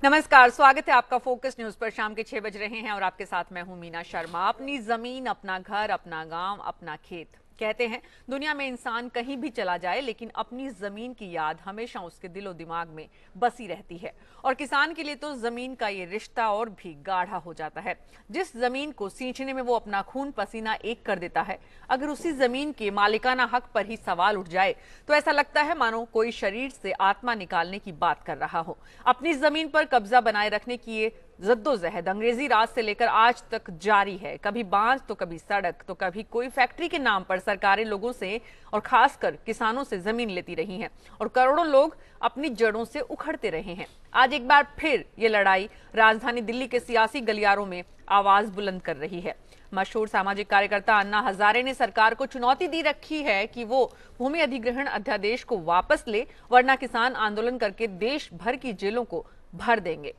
नमस्कार, स्वागत है आपका फोकस न्यूज पर। शाम के 6 बज रहे हैं और आपके साथ मैं हूं मीना शर्मा। अपनी जमीन, अपना घर, अपना गांव, अपना खेत। कहते हैं दुनिया में इंसान कहीं भी चला जाए लेकिन अपनी जमीन की याद हमेशा उसके दिलो दिमाग में बसी रहती है। और किसान के लिए तो जमीन का ये रिश्ता और भी गाढ़ा हो जाता है। जिस जमीन को सींचने में वो अपना खून पसीना एक कर देता है, अगर उसी जमीन के मालिकाना हक पर ही सवाल उठ जाए तो ऐसा लगता है मानो कोई शरीर से आत्मा निकालने की बात कर रहा हो। अपनी जमीन पर कब्जा बनाए रखने की ये जद्दोजहद अंग्रेजी राज से लेकर आज तक जारी है। कभी बांध तो कभी सड़क तो कभी कोई फैक्ट्री के नाम पर सरकारें लोगों से और खासकर किसानों से जमीन लेती रही हैं और करोड़ों लोग अपनी जड़ों से उखड़ते रहे हैं। आज एक बार फिर ये लड़ाई राजधानी दिल्ली के सियासी गलियारों में आवाज बुलंद कर रही है। मशहूर सामाजिक कार्यकर्ता अन्ना हजारे ने सरकार को चुनौती दी रखी है कि वो भूमि अधिग्रहण अध्यादेश को वापस ले, वरना किसान आंदोलन करके देश भर की जेलों को भर देंगे।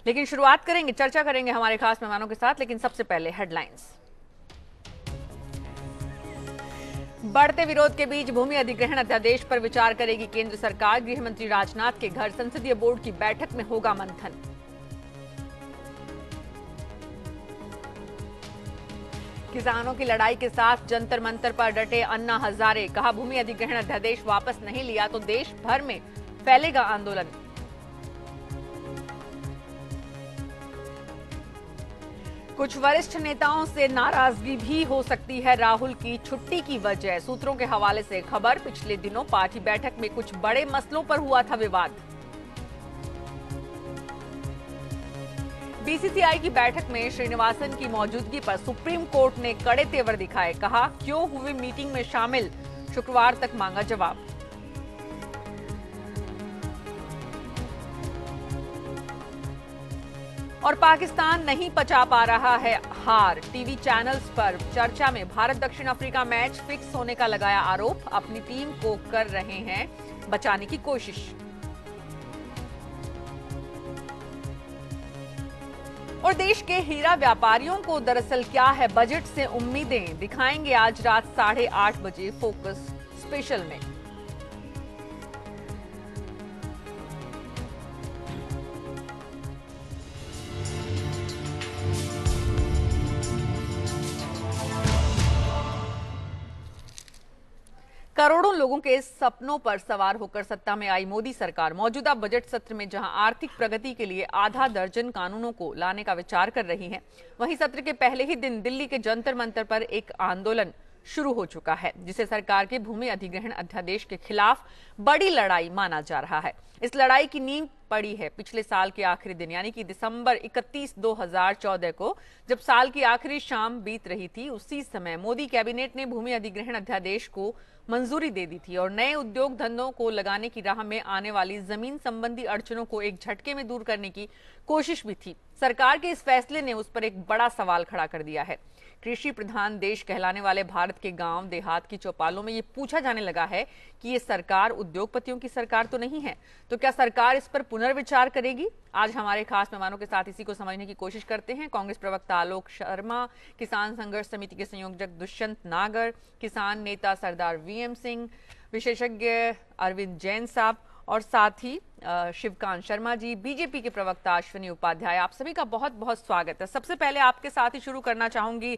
लेकिन शुरुआत करेंगे, चर्चा करेंगे हमारे खास मेहमानों के साथ। लेकिन सबसे पहले हेडलाइंस। बढ़ते विरोध के बीच भूमि अधिग्रहण अध्यादेश पर विचार करेगी केंद्र सरकार। गृह मंत्री राजनाथ के घर संसदीय बोर्ड की बैठक में होगा मंथन। किसानों की लड़ाई के साथ जंतर मंतर पर डटे अन्ना हजारे। कहा, भूमि अधिग्रहण अध्यादेश वापस नहीं लिया तो देश भर में फैलेगा आंदोलन। कुछ वरिष्ठ नेताओं से नाराजगी भी हो सकती है राहुल की छुट्टी की वजह। सूत्रों के हवाले से खबर, पिछले दिनों पार्टी बैठक में कुछ बड़े मसलों पर हुआ था विवाद। बीसीसीआई की बैठक में श्रीनिवासन की मौजूदगी पर सुप्रीम कोर्ट ने कड़े तेवर दिखाए। कहा, क्यों हुए मीटिंग में शामिल, शुक्रवार तक मांगा जवाब। और पाकिस्तान नहीं पचा पा रहा है हार। टीवी चैनल्स पर चर्चा में भारत दक्षिण अफ्रीका मैच फिक्स होने का लगाया आरोप। अपनी टीम को कर रहे हैं बचाने की कोशिश। और देश के हीरा व्यापारियों को दरअसल क्या है बजट से उम्मीदें, दिखाएंगे आज रात 8:30 बजे फोकस स्पेशल में। करोड़ों लोगों के सपनों पर सवार होकर सत्ता में आई मोदी सरकार मौजूदा बजट सत्र में जहां आर्थिक प्रगति के लिए आधा दर्जन कानूनों को लाने का विचार कर रही है, वहीं सत्र के पहले ही दिन दिल्ली के जंतर मंतर पर एक आंदोलन शुरू हो चुका है, जिसे सरकार के भूमि अधिग्रहण अध्यादेश के खिलाफ बड़ी लड़ाई माना जा रहा है। इस लड़ाई की नींव पड़ी है पिछले साल के आखिरी दिन, यानी कि दिसंबर 31, 2014 को, जब साल की आखिरी शाम बीत रही थी। उसी समय मोदी कैबिनेट ने भूमि अधिग्रहण अध्यादेश को मंजूरी दे दी थी और नए उद्योग धंधों को लगाने की राह में आने वाली जमीन संबंधी अड़चनों को एक झटके में दूर करने की कोशिश भी थी। सरकार के इस फैसले ने उस पर एक बड़ा सवाल खड़ा कर दिया है। कृषि प्रधान देश कहलाने वाले भारत के गांव देहात की चौपालों में ये पूछा जाने लगा है कि ये सरकार उद्योगपतियों की सरकार तो नहीं है, तो क्या सरकार इस पर पुनर्विचार करेगी? आज हमारे खास मेहमानों के साथ इसी को समझने की कोशिश करते हैं। कांग्रेस प्रवक्ता आलोक शर्मा, किसान संघर्ष समिति के संयोजक दुष्यंत नागर, किसान नेता सरदार वीएम सिंह, विशेषज्ञ अरविंद जैन साहब और साथ ही शिवकांत शर्मा जी, बीजेपी के प्रवक्ता अश्विनी उपाध्याय। आप सभी का बहुत बहुत स्वागत है। सबसे पहले आपके साथ ही शुरू करना चाहूंगी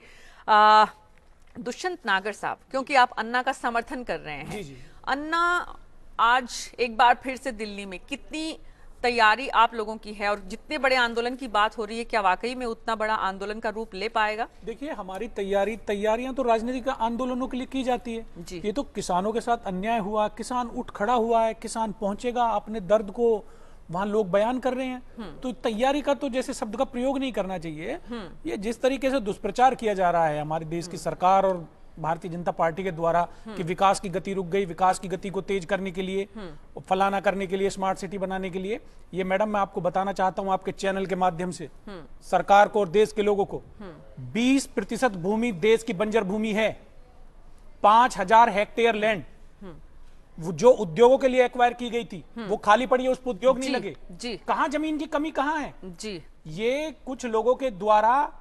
दुष्यंत नागर साहब, क्योंकि आप अन्ना का समर्थन कर रहे हैं। जी। अन्ना आज एक बार फिर से दिल्ली में, कितनी तैयारी आप लोगों की है और जितने बड़े आंदोलन की बात हो रही है, क्या वाकई में उतना बड़ा आंदोलन का रूप ले पाएगा? देखिए, हमारी तैयारियां तो राजनीतिक आंदोलनों के लिए की जाती है जी। ये तो किसानों के साथ अन्याय हुआ, किसान उठ खड़ा हुआ है, किसान पहुंचेगा, अपने दर्द को वहां लोग बयान कर रहे हैं। तो तैयारी का तो जैसे शब्द का प्रयोग नहीं करना चाहिए। ये जिस तरीके से दुष्प्रचार किया जा रहा है हमारे देश की सरकार और भारतीय जनता पार्टी के द्वारा कि विकास की गति रुक गई, विकास की गति को तेज करने के लिए, फलाना करने के लिए, स्मार्ट सिटी बनाने के लिए, ये मैडम मैं आपको बताना चाहता हूं आपके चैनल के माध्यम से सरकार को और देश के लोगों को, 20% भूमि देश की बंजर भूमि है। 5000 हेक्टेयर लैंड वो जो उद्योगों के लिए एक्वायर की गई थी वो खाली पड़ी है, उस पर उद्योग नहीं लगे। कहां जमीन की कमी कहां है जी? ये कुछ लोगों के द्वारा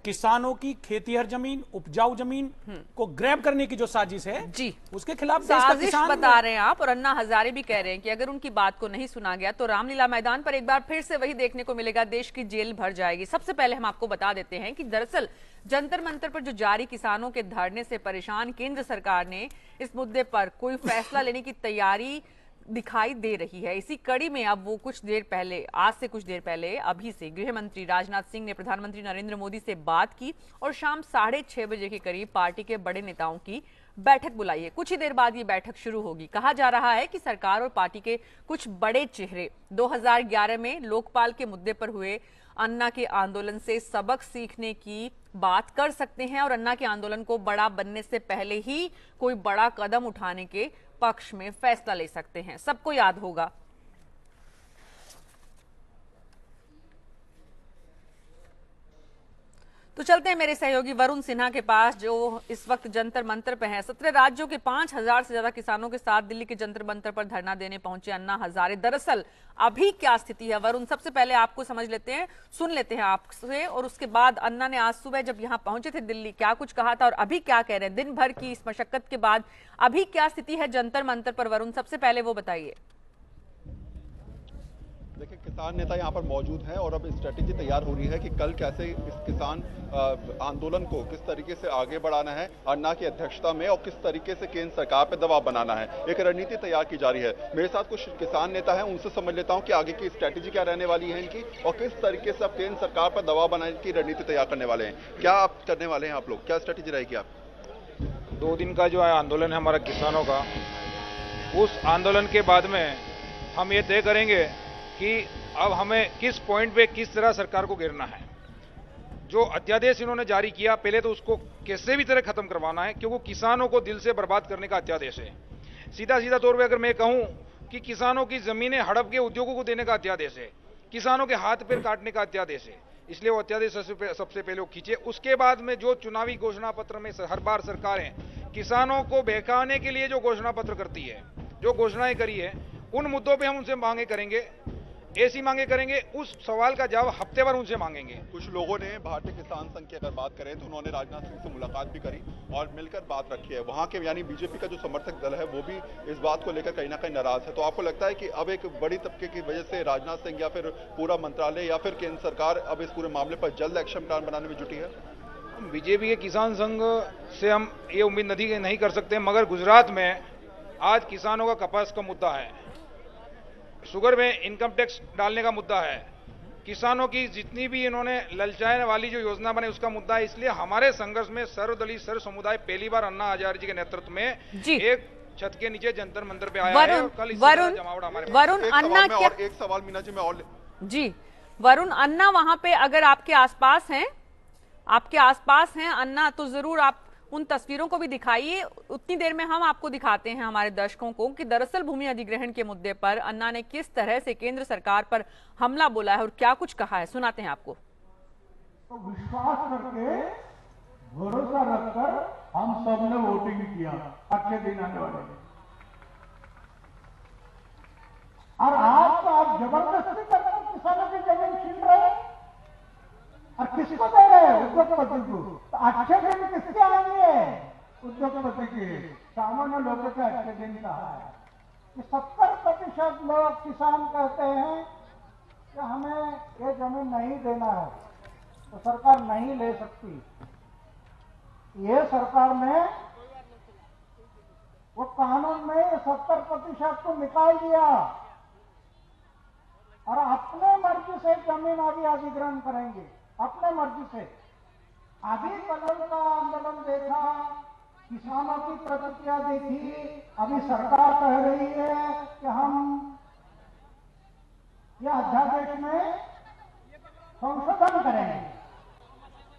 किसानों की खेतीहर जमीन, उपजाऊ जमीन को ग्रैब करने की जो साजिश है जी, उसके खिलाफ देश का साजिश किसान बता रहे हैं आप। और अन्ना हजारे भी कह रहे हैं कि अगर उनकी बात को नहीं सुना गया तो रामलीला मैदान पर एक बार फिर से वही देखने को मिलेगा, देश की जेल भर जाएगी। सबसे पहले हम आपको बता देते हैं कि दरअसल जंतर मंतर पर जो जारी किसानों के धरने से परेशान केंद्र सरकार ने इस मुद्दे पर कोई फैसला लेने की तैयारी दिखाई दे रही है। इसी कड़ी में अब वो कुछ देर पहले, आज से कुछ देर पहले, अभी से गृह मंत्री राजनाथ सिंह ने प्रधानमंत्री नरेंद्र मोदी से बात की और शाम 6:30 बजे के करीब पार्टी के बड़े नेताओं की बैठक बुलाई है। कुछ ही देर बाद ये बैठक शुरू होगी। कहा जा रहा है कि सरकार और पार्टी के कुछ बड़े चेहरे 2011 में लोकपाल के मुद्दे पर हुए अन्ना के आंदोलन से सबक सीखने की बात कर सकते हैं और अन्ना के आंदोलन को बड़ा बनने से पहले ही कोई बड़ा कदम उठाने के पक्ष में फैसला ले सकते हैं। सबको याद होगा तो चलते हैं मेरे सहयोगी वरुण सिन्हा के पास, जो इस वक्त जंतर मंतर पे हैं। 17 राज्यों के 5000 से ज्यादा किसानों के साथ दिल्ली के जंतर मंतर पर धरना देने पहुंचे अन्ना हजारे। दरअसल अभी क्या स्थिति है वरुण, सबसे पहले आपको समझ लेते हैं, सुन लेते हैं आपसे, और उसके बाद अन्ना ने आज सुबह जब यहाँ पहुंचे थे दिल्ली, क्या कुछ कहा था और अभी क्या कह रहे हैं। दिन भर की इस मशक्कत के बाद अभी क्या स्थिति है जंतर मंतर पर वरुण, सबसे पहले वो बताइए। देखिए, किसान नेता यहाँ पर मौजूद हैं और अब स्ट्रेटेजी तैयार हो रही है कि कल कैसे इस किसान आंदोलन को किस तरीके से आगे बढ़ाना है अन्ना की अध्यक्षता में, और किस तरीके से केंद्र सरकार पर दबाव बनाना है। एक रणनीति तैयार की जा रही है। मेरे साथ कुछ किसान नेता हैं, उनसे समझ लेता हूं कि आगे की स्ट्रेटेजी क्या रहने वाली है इनकी और किस तरीके से अब केंद्र सरकार पर दबाव बनाने की रणनीति तैयार करने वाले हैं। क्या आप करने वाले हैं, आप लोग क्या स्ट्रेटेजी रहेगी आप? 2 दिन का जो है आंदोलन है हमारा किसानों का, उस आंदोलन के बाद में हम ये तय करेंगे कि अब हमें किस पॉइंट पे किस तरह सरकार को घेरना है। जो अध्यादेश इन्होंने जारी किया, पहले तो उसको कैसे भी तरह खत्म करवाना है, क्योंकि किसानों को दिल से बर्बाद करने का अध्यादेश है। सीधा तौर पे अगर मैं कहूं कि किसानों की जमीनें हड़प के उद्योगों को देने का अध्यादेश है, किसानों के हाथ पैर काटने का अध्यादेश है, इसलिए वो अध्यादेश सबसे पहले वो खींचे। उसके बाद में जो चुनावी घोषणा पत्र में हर बार सरकारें किसानों को बहकाने के लिए जो घोषणा पत्र करती है, जो घोषणाएं करी है, उन मुद्दों पर हम उनसे मांगे करेंगे, ऐसी मांगे करेंगे, उस सवाल का जवाब हफ्ते भर उनसे मांगेंगे। कुछ लोगों ने भारतीय किसान संघ की अगर बात करें तो उन्होंने राजनाथ सिंह से मुलाकात भी करी और मिलकर बात रखी है। वहां के यानी बीजेपी का जो समर्थक दल है वो भी इस बात को लेकर कहीं ना कहीं नाराज है। तो आपको लगता है कि अब एक बड़ी तबके की वजह से राजनाथ सिंह या फिर पूरा मंत्रालय या फिर केंद्र सरकार अब इस पूरे मामले पर जल्द एक्शन प्लान बनाने में जुटी है? बीजेपी के किसान संघ से हम ये उम्मीद नहीं कर सकते, मगर गुजरात में आज किसानों का कपास का मुद्दा है, शुगर में इनकम टैक्स डालने का मुद्दा है, किसानों की जितनी भी इन्होंने ललचाने वाली जो योजना बनाई उसका मुद्दा है। इसलिए हमारे संघर्ष में सर्वदलीय सर्व समुदाय पहली बार अन्ना हजारे जी के नेतृत्व में एक छत के नीचे जंतर मंतर पे आया है और कल जमावड़ा हमारे वरुण अन्ना क्या, एक सवाल मीना जी मैं और जी वरुण, अन्ना वहां पे अगर आपके आसपास हैं अन्ना, तो जरूर आप उन तस्वीरों को भी दिखाइए। उतनी देर में हम आपको दिखाते हैं, हमारे दर्शकों को, कि दरअसल भूमि अधिग्रहण के मुद्दे पर अन्ना ने किस तरह से केंद्र सरकार पर हमला बोला है और क्या कुछ कहा है। सुनाते हैं आपको। तो विश्वास करके, भरोसा रखकर हम सब ने वोटिंग किया अच्छे दिन आने वाले, और आज तो आप जबरदस्ती करके किसानों की जमीन छीन रहे हैं और किसको दे रहे हैं? उद्योगपति को। तो अच्छे दिन किसके आएंगे? उद्योगपति के। सामान्य लोगों के अच्छे दिन कहा है कि 70% लोग किसान कहते हैं कि हमें ये जमीन नहीं देना है, तो सरकार नहीं ले सकती। ये सरकार ने वो कानून में 70% को निकाल दिया और अपने मर्जी से जमीन अभी अधिग्रहण करेंगे, अपने मर्जी से। अभी कल का आंदोलन देखा, किसानों की प्रतिक्रिया देखी, अभी सरकार कह रही है कि हम यह अध्यादेश में संशोधन करेंगे।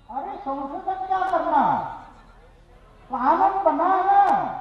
अरे संशोधन क्या करना, कानून बनाना।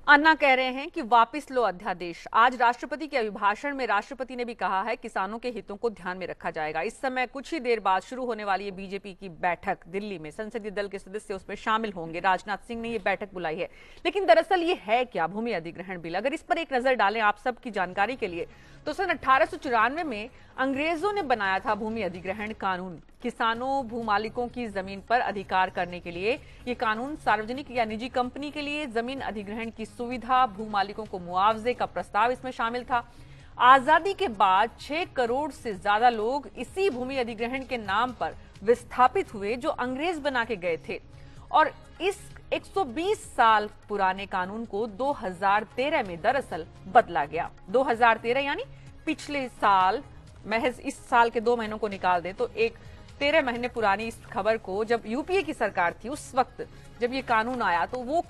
अन्ना कह रहे हैं कि वापस लो अध्यादेश। आज राष्ट्रपति के अभिभाषण में राष्ट्रपति ने भी कहा है किसानों के हितों को ध्यान में रखा जाएगा। इस समय कुछ ही देर बाद शुरू होने वाली है बीजेपी की बैठक दिल्ली में। संसदीय दल के सदस्य उसमें शामिल होंगे। राजनाथ सिंह ने ये बैठक बुलाई है। लेकिन दरअसल ये है क्या भूमि अधिग्रहण बिल? अगर इस पर एक नजर डालें आप सबकी जानकारी के लिए, तो सन 1894 में अंग्रेजों ने बनाया था भूमि अधिग्रहण कानून। किसानों भूमालिकों की जमीन पर अधिकार करने के लिए ये कानून सार्वजनिक या निजी कंपनी के लिए जमीन अधिग्रहण की सुविधा, भूमालिकों को मुआवजे का प्रस्ताव इसमें शामिल था। आजादी के बाद 6 करोड़ से ज्यादा लोग इसी भूमि अधिग्रहण के नाम पर विस्थापित हुए जो अंग्रेज बना के गए थे, और इस 120 साल पुराने कानून को 2013 में दरअसल बदला गया। 2013 यानी पिछले साल, महज इस साल के 2 महीनों को निकाल दें तो एक 13 महीने पुरानी इस खबर को, जब यूपीए की सरकार थी उस वक्त जब ये कानून आया तो वो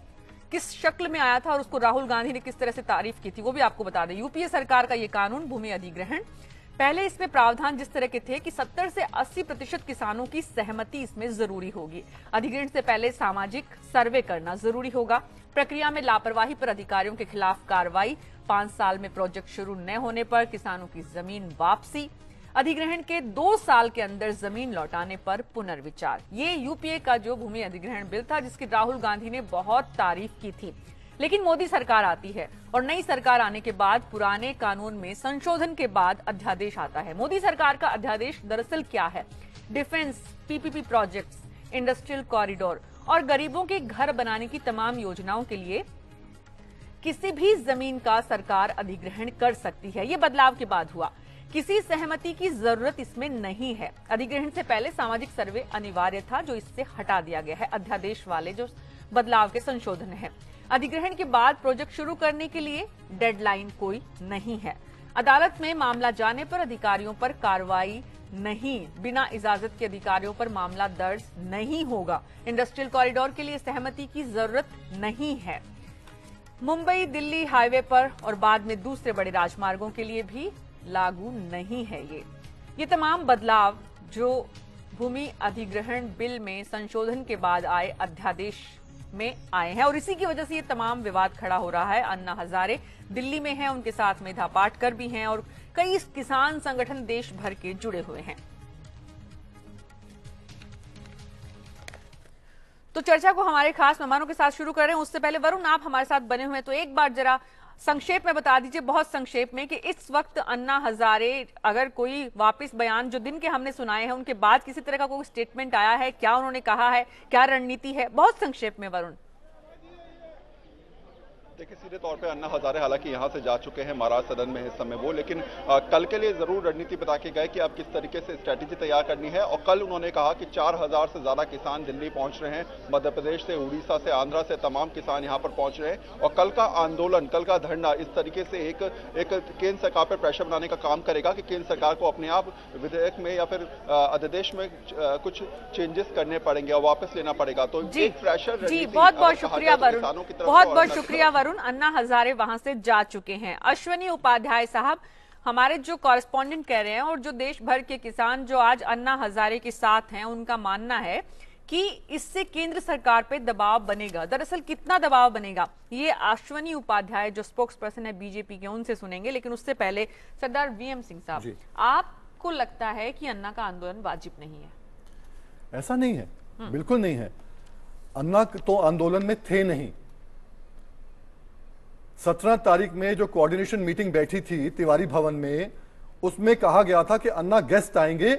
किस शक्ल में आया था और उसको राहुल गांधी ने किस तरह से तारीफ की थी वो भी आपको बता दें। यूपीए सरकार का ये कानून भूमि अधिग्रहण, पहले इसमें प्रावधान जिस तरह के थे कि 70 से 80% किसानों की सहमति इसमें जरूरी होगी। अधिग्रहण से पहले सामाजिक सर्वे करना जरूरी होगा। प्रक्रिया में लापरवाही पर अधिकारियों के खिलाफ कार्रवाई। 5 साल में प्रोजेक्ट शुरू न होने पर किसानों की जमीन वापसी। अधिग्रहण के 2 साल के अंदर जमीन लौटाने पर पुनर्विचार। ये यूपीए का जो भूमि अधिग्रहण बिल था जिसकी राहुल गांधी ने बहुत तारीफ की थी। लेकिन मोदी सरकार आती है और नई सरकार आने के बाद पुराने कानून में संशोधन के बाद अध्यादेश आता है। मोदी सरकार का अध्यादेश दरअसल क्या है? Defence, PPP projects, industrial corridor और गरीबों के घर बनाने की तमाम योजनाओं के लिए किसी भी जमीन का सरकार अधिग्रहण कर सकती है। ये बदलाव के बाद हुआ। किसी सहमति की जरूरत इसमें नहीं है। अधिग्रहण से पहले सामाजिक सर्वे अनिवार्य था, जो इससे हटा दिया गया है। अध्यादेश वाले जो बदलाव के संशोधन है। अधिग्रहण के बाद प्रोजेक्ट शुरू करने के लिए डेडलाइन कोई नहीं है। अदालत में मामला जाने पर अधिकारियों पर कार्रवाई नहीं, बिना इजाजत के अधिकारियों पर मामला दर्ज नहीं होगा। इंडस्ट्रियल कॉरिडोर के लिए सहमति की जरूरत नहीं है। मुंबई दिल्ली हाईवे पर और बाद में दूसरे बड़े राजमार्गों के लिए भी लागू नहीं है। ये तमाम बदलाव जो भूमि अधिग्रहण बिल में संशोधन के बाद आए अध्यादेश में आए हैं और इसी की वजह से ये तमाम विवाद खड़ा हो रहा है। अन्ना हजारे दिल्ली में हैं, उनके साथ मेधा पाटकर भी हैं और कई किसान संगठन देश भर के जुड़े हुए हैं। तो चर्चा को हमारे खास मेहमानों के साथ शुरू कर रहे हैं। उससे पहले वरुण, आप हमारे साथ बने हुए हैं, तो एक बार जरा संक्षेप में बता दीजिए, बहुत संक्षेप में, कि इस वक्त अन्ना हजारे अगर कोई वापस बयान जो दिन के हमने सुनाए हैं उनके बाद किसी तरह का कोई स्टेटमेंट आया है, क्या उन्होंने कहा है, क्या रणनीति है? बहुत संक्षेप में वरुण। देखिए, सीधे तौर पे अन्ना हजारे हालांकि यहां से जा चुके हैं महाराष्ट्र सदन में इस समय वो, लेकिन कल के लिए जरूर रणनीति बता के गए कि अब किस तरीके से स्ट्रैटेजी तैयार करनी है। और कल उन्होंने कहा कि 4000 से ज्यादा किसान दिल्ली पहुंच रहे हैं, मध्य प्रदेश से, उड़ीसा से, आंध्रा से तमाम किसान यहां पर पहुंच रहे हैं। और कल का आंदोलन, कल का धरना इस तरीके से एक केंद्र सरकार पर प्रेशर बनाने का काम करेगा कि केंद्र सरकार को अपने आप विधेयक में या फिर अध्यादेश में कुछ चेंजेस करने पड़ेंगे और वापस लेना पड़ेगा। तो एक प्रेशर जी, बहुत बहुत शुक्रिया वरुण, बहुत बहुत शुक्रिया वरुण। अन्ना हजारे वहां से जा चुके हैं। अश्वनी उपाध्याय साहब, हमारे जो कॉरेस्पॉन्डेंट कह रहे हैं और जो देश भर के किसान जो आज अन्ना हजारे के साथ हैं, उनका मानना है कि इससे केंद्र सरकार पे दबाव बनेगा। दरअसल कितना दबाव बनेगा, ये अश्वनी उपाध्याय जो स्पोक्स पर्सन है बीजेपी के, उनसे सुनेंगे। लेकिन उससे पहले सरदार वीएम सिंह साहब, आपको लगता है कि अन्ना का आंदोलन वाजिब नहीं है? ऐसा नहीं है, बिल्कुल नहीं है। अन्ना तो आंदोलन में थे नहीं। 17 तारीख में जो कोऑर्डिनेशन मीटिंग बैठी थी तिवारी भवन में, उसमें कहा गया था कि अन्ना गेस्ट आएंगे,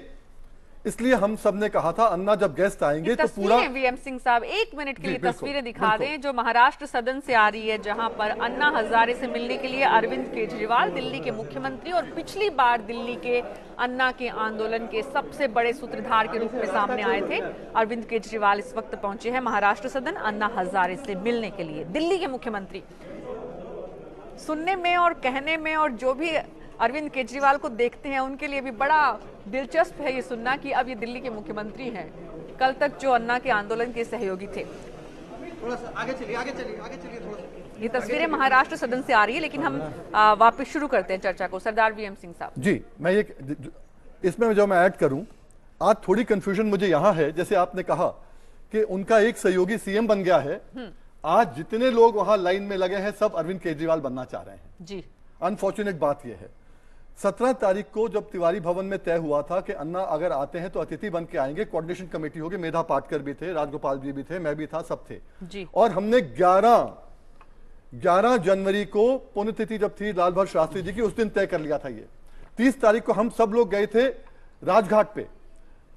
इसलिए हम सब ने कहा था अन्ना जब गेस्ट आएंगे तो पूरा। वीएम सिंह साहब, 1 मिनट के लिए तस्वीरें दिखा दें जो महाराष्ट्र सदन से आ रही है, जहां पर अन्ना हजारे से मिलने के लिए अरविंद केजरीवाल, दिल्ली के मुख्यमंत्री और पिछली बार दिल्ली के अन्ना के आंदोलन के सबसे बड़े सूत्रधार के रूप में सामने आए थे। अरविंद केजरीवाल इस वक्त पहुंचे हैं महाराष्ट्र सदन अन्ना हजारे से मिलने के लिए। दिल्ली के मुख्यमंत्री, सुनने में और कहने में और जो भी अरविंद केजरीवाल को देखते हैं उनके लिए भी बड़ा दिलचस्प है ये सुनना कि अब ये दिल्ली के मुख्यमंत्री हैं, कल तक जो अन्ना के आंदोलन के सहयोगी थे। थोड़ा सा आगे चलिए थोड़ा सा। ये तस्वीरें महाराष्ट्र सदन से आ रही है, लेकिन हम वापस शुरू करते हैं चर्चा को। सरदार वीएम सिंह साहब जी, मैं ये इसमें जो मैं ऐड करूं, आज थोड़ी कंफ्यूजन मुझे यहां है। जैसे आपने कहा कि उनका एक सहयोगी सीएम बन गया है, आज जितने लोग वहां लाइन में लगे हैं सब अरविंद केजरीवाल बनना चाह रहे हैं जी। अनफॉर्चुनेट बात यह है, 17 तारीख को जब तिवारी भवन में तय हुआ था कि अन्ना अगर आते हैं तो अतिथि बन के आएंगे, कोऑर्डिनेशन कमेटी होगी, मेधा पाटकर भी थे, राजगोपाल जी भी थे, मैं भी था, सब थे जी। और हमने 11 जनवरी को पुण्यतिथि जब थी लाल बहादुर शास्त्री जी की, उस दिन तय कर लिया था। ये 30 तारीख को हम सब लोग गए थे राजघाट पे,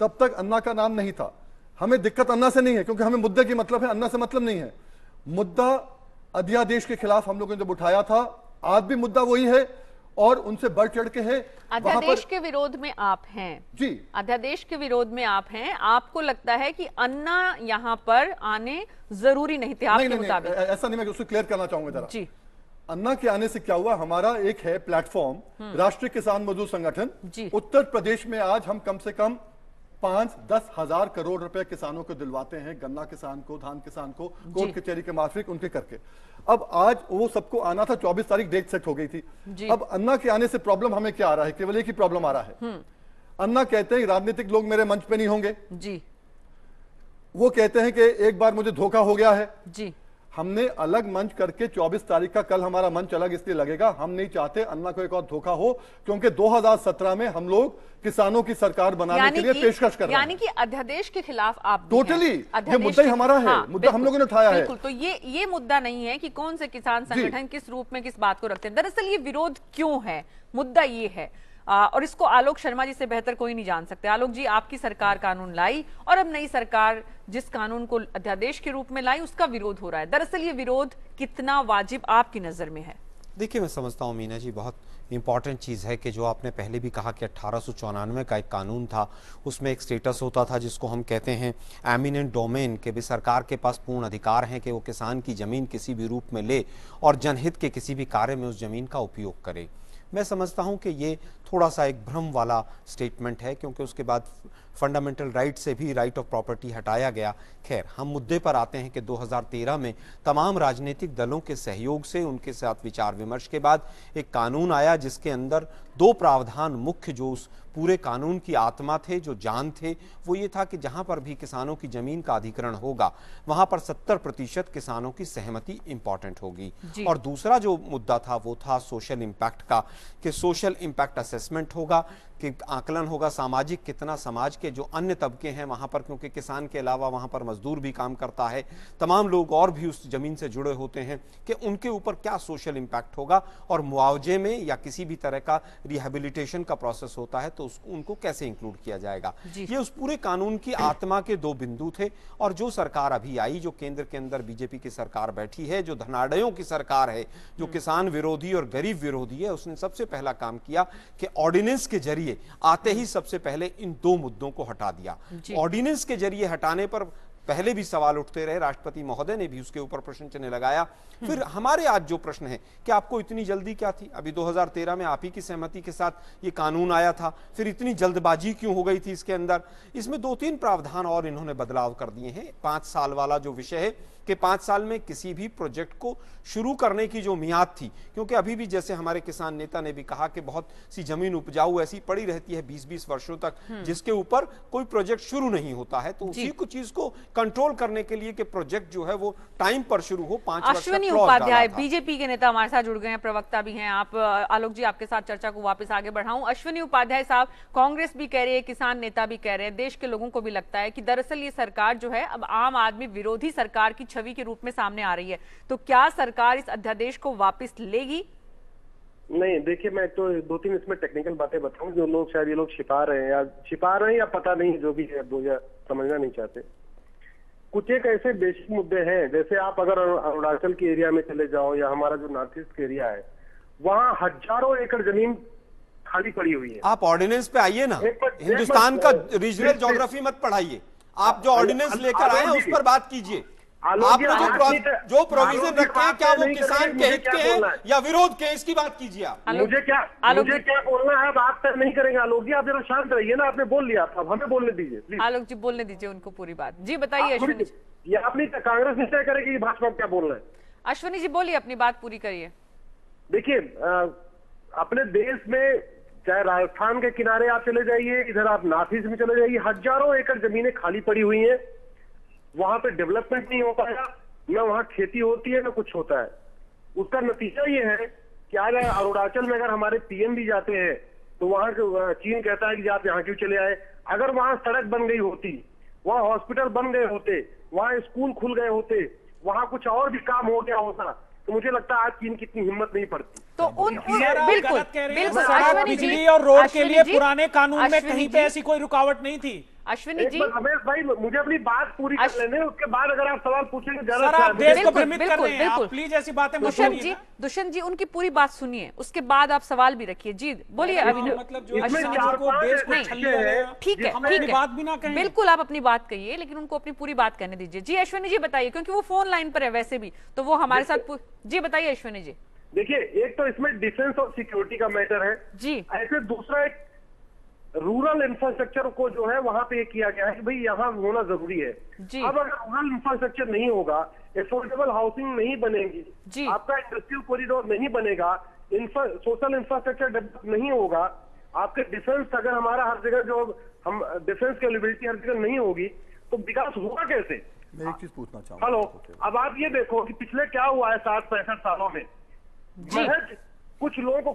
तब तक अन्ना का नाम नहीं था। हमें दिक्कत अन्ना से नहीं है, क्योंकि हमें मुद्दे की मतलब है, अन्ना से मतलब नहीं है। मुद्दा अध्यादेश के खिलाफ हम लोगों ने जब उठाया था, आज भी मुद्दा वही है और उनसे बढ़ चढ़ के है। अध्यादेश के विरोध में आप हैं जी, अध्यादेश के विरोध में आप हैं। आपको लगता है कि अन्ना यहाँ पर आने जरूरी नहीं थे आपके मुताबिक? ऐसा नहीं, मैं उसको क्लियर करना चाहूंगा जरा। जी, अन्ना के आने से क्या हुआ, हमारा एक है प्लेटफॉर्म राष्ट्रीय किसान मजदूर संगठन। उत्तर प्रदेश में आज हम कम से कम 5-10 हजार करोड़ रुपए किसानों को दिलवाते हैं, गन्ना किसान को, धान किसान को, कोर्ट कचहरी के मार्फत उनके करके। अब आज वो सबको आना था, 24 तारीख डेट सेट हो गई थी। अब अन्ना के आने से प्रॉब्लम हमें क्या आ रहा है, केवल एक ही प्रॉब्लम आ रहा है। अन्ना कहते हैं राजनीतिक लोग मेरे मंच पे नहीं होंगे जी, वो कहते हैं कि एक बार मुझे धोखा हो गया है जी। हमने अलग मंच करके 24 तारीख का कल हमारा मंच अलग इसलिए लगेगा, हम नहीं चाहते अन्ना को एक और धोखा हो, क्योंकि 2017 में हम लोग किसानों की सरकार बनाने के लिए पेशकश कर रहे हैं। यानी कि अध्यादेश के खिलाफ आप टोटली ये मुद्दा ही हमारा है। हाँ, मुद्दा हम लोगों ने उठाया है। तो ये मुद्दा नहीं है कि कौन से किसान संगठन किस रूप में किस बात को रखते हैं। दरअसल ये विरोध क्यों है, मुद्दा ये है। और इसको आलोक शर्मा जी से बेहतर कोई नहीं जान सकते। आलोक जी, आपकी सरकार कानून लाई और अब नई सरकार जिस कानून को अध्यादेश के रूप में लाई उसका विरोध हो रहा है। दरअसल ये विरोध कितना वाजिब आपकी नजर में है? देखिए, मैं समझता हूँ मीना जी, बहुत इंपॉर्टेंट चीज़ है कि जो आपने पहले भी कहा कि 1894 का एक कानून था, उसमें एक स्टेटस होता था जिसको हम कहते हैं एमिनेंट डोमेन, के भी सरकार के पास पूर्ण अधिकार है कि वो किसान की ज़मीन किसी भी रूप में ले और जनहित के किसी भी कार्य में उस ज़मीन का उपयोग करे। मैं समझता हूं कि ये थोड़ा सा एक भ्रम वाला स्टेटमेंट है, क्योंकि उसके बाद फंडामेंटल राइट से भी राइट ऑफ प्रॉपर्टी हटाया गया। खैर, हम मुद्दे पर आते हैं कि 2013 में तमाम राजनीतिक दलों के सहयोग से, उनके साथ विचार विमर्श के बाद एक कानून आया जिसके अंदर 2 प्रावधान मुख्य जो उस पूरे कानून की आत्मा थे, जो जान थे, वो ये था कि जहां पर भी किसानों की जमीन का अधिग्रहण होगा वहां पर 70% किसानों की सहमति इंपॉर्टेंट होगी। और दूसरा जो मुद्दा था वो था सोशल इंपैक्ट का, कि सोशल इंपैक्ट असेसमेंट होगा, कि आकलन होगा सामाजिक, कितना समाज के जो अन्य तबके हैं वहां पर, क्योंकि किसान के अलावा वहां पर मजदूर भी काम करता है, तमाम लोग और भी उस जमीन से जुड़े होते हैं, कि उनके ऊपर क्या सोशल इंपैक्ट होगा और मुआवजे में या किसी भी तरह का रिहेबिलिटेशन का प्रोसेस होता है तो उनको कैसे इंक्लूड किया जाएगा। ये उस पूरे कानून की आत्मा के 2 बिंदु थे। और जो सरकार अभी आई, जो केंद्र के अंदर बीजेपी की सरकार बैठी है, जो धनाढ़यों की सरकार है, जो किसान विरोधी और गरीब विरोधी है, उसने सबसे पहला काम किया कि ऑर्डिनेंस के जरिए आते ही सबसे पहले इन 2 मुद्दों को हटा दिया। ऑर्डिनेंस के जरिए हटाने पर पहले भी सवाल उठते रहे, राष्ट्रपति महोदय ने भी उसके ऊपर प्रश्न चिन्ह लगाया। फिर हमारे आज जो प्रश्न है कि आपको इतनी जल्दी क्या थी? अभी 2013 में आप ही की सहमति के साथ ये कानून आया था, फिर इतनी जल्दबाजी क्यों हो गई थी इसके अंदर? इसमें 2-3 प्रावधान और इन्होंने बदलाव कर दिए हैं। 5 साल वाला जो विषय है कि 5 साल में किसी भी प्रोजेक्ट को शुरू करने की जो मियाद थी, क्योंकि अभी भी जैसे हमारे किसान नेता ने भी कहा कि बहुत सी जमीन उपजाऊ ऐसी पड़ी रहती है 20-20 वर्षों तक जिसके ऊपर कोई प्रोजेक्ट शुरू नहीं होता है, तो उसी को चीज को कंट्रोल करने के लिए कि प्रोजेक्ट जो है वो टाइम पर शुरू हो। 5 वर्ष अश्विनी उपाध्याय बीजेपी के नेता हमारे साथ जुड़ गए हैं, प्रवक्ता भी हैं आप। आलोक जी, आपके साथ चर्चा को वापस आगे बढ़ाऊं। अश्विनी उपाध्याय साहब, कांग्रेस भी कह रही है, किसान नेता भी कह रहे हैं, देश के लोगों को भी लगता है कि दरअसल ये सरकार जो है अब आम आदमी विरोधी सरकार की छवि के रूप में सामने आ रही है, तो क्या सरकार इस अध्यादेश को वापस लेगी? नहीं, देखिए, मैं तो 2-3 इसमें टेक्निकल बातें बताऊं जो लोग शायद ये लोग छिपा रहे हैं या पता नहीं, जो भी है वो समझना नहीं चाहते। कुछ एक ऐसे बेसिक मुद्दे हैं, जैसे आप अगर अरुणाचल के एरिया में चले जाओ या हमारा जो नॉर्थ ईस्ट एरिया है, वहाँ हजारों एकड़ जमीन खाली पड़ी हुई है। आप ऑर्डिनेंस पे आइए ना, हिंदुस्तान का रीजनल ज्योग्राफी मत पढ़ाइए, आप जो ऑर्डिनेंस लेकर आए हैं उस पर बात कीजिए। आपने जो प्रोविजन रखे हैं क्या वो किसान के हित के हैं या विरोध के, इसकी बात कीजिए आप। मुझे क्या बोलना है, बात तय नहीं करेंगे। आलोक जी, आप जरा शांत रहिए ना, आपने बोल लिया, अब हमें बोलने दीजिए प्लीज। आलोक जी, बोलने दीजिए उनको पूरी बात। जी बताइए अश्विनी। ये अपनी कांग्रेस निश्चय करेगी कि भाजपा क्या बोल रहे हैं। अश्विनी जी बोलिए, अपनी बात पूरी करिए। देखिए, अपने देश में चाहे राजस्थान के किनारे आप चले जाइए, इधर आप नॉर्थ ईस्ट में चले जाइए, हजारों एकड़ जमीनें खाली पड़ी हुई हैं। वहां पे डेवलपमेंट नहीं हो पाया, न वहां खेती होती है न कुछ होता है। उसका नतीजा ये है कि आज अरुणाचल में अगर हमारे पीएम भी जाते हैं तो वहां चीन कहता है कि आप यहाँ क्यों चले आए। अगर वहां सड़क बन गई होती, वहां हॉस्पिटल बन गए होते, वहां स्कूल खुल गए होते, वहां कुछ और भी काम हो गया होता, तो मुझे लगता है आज चीन की इतनी हिम्मत नहीं पड़ती। तो बिल्कुल बिल्कुल बिजली और रोड के लिए पुराने कानून में कहीं पे ऐसी कोई रुकावट नहीं थी। अश्विनी जी, रमेश भाई मुझे अपनी बात पूरी कर लेने, उसके बाद अगर आप सवाल पूछेंगे सर आप देश को भ्रमित कर रहे हैं, आप प्लीज ऐसी बातें मत करिए। दुष्यंत जी उनकी पूरी बात सुनिए, उसके बाद आप सवाल भी रखिए। जी बोलिए अभिनव। मतलब जो देश को छलिया गया, ठीक है, अपनी बात भी ना कहें। बिल्कुल आप अपनी बात कहिए, लेकिन उनको अपनी पूरी बात कहने दीजिए। जी अश्विनी जी बताइए, क्योंकि वो फोन लाइन पर है वैसे भी, तो वो हमारे साथ। जी बताइए अश्विनी जी। देखिए, एक तो इसमें डिफेंस और सिक्योरिटी का मैटर है जी, ऐसे दूसरा एक रूरल इंफ्रास्ट्रक्चर को जो है वहां पे ये किया गया है कि भाई यहाँ होना जरूरी है। अब अगर रूरल इंफ्रास्ट्रक्चर नहीं होगा, एफोर्डेबल हाउसिंग नहीं बनेगी, आपका इंडस्ट्रियल कॉरिडोर नहीं बनेगा, सोशल इंफ्रास्ट्रक्चर डेवलप नहीं होगा, आपके डिफेंस अगर हमारा हर जगह जो हम डिफेंस कैपेबिलिटी हर जगह नहीं होगी, तो विकास होगा कैसे? मैं एक चीज पूछना चाहूंगा। हेलो, अब आप ये देखो कि पिछले क्या हुआ है 60-65 सालों में। महज कुछ लोगों को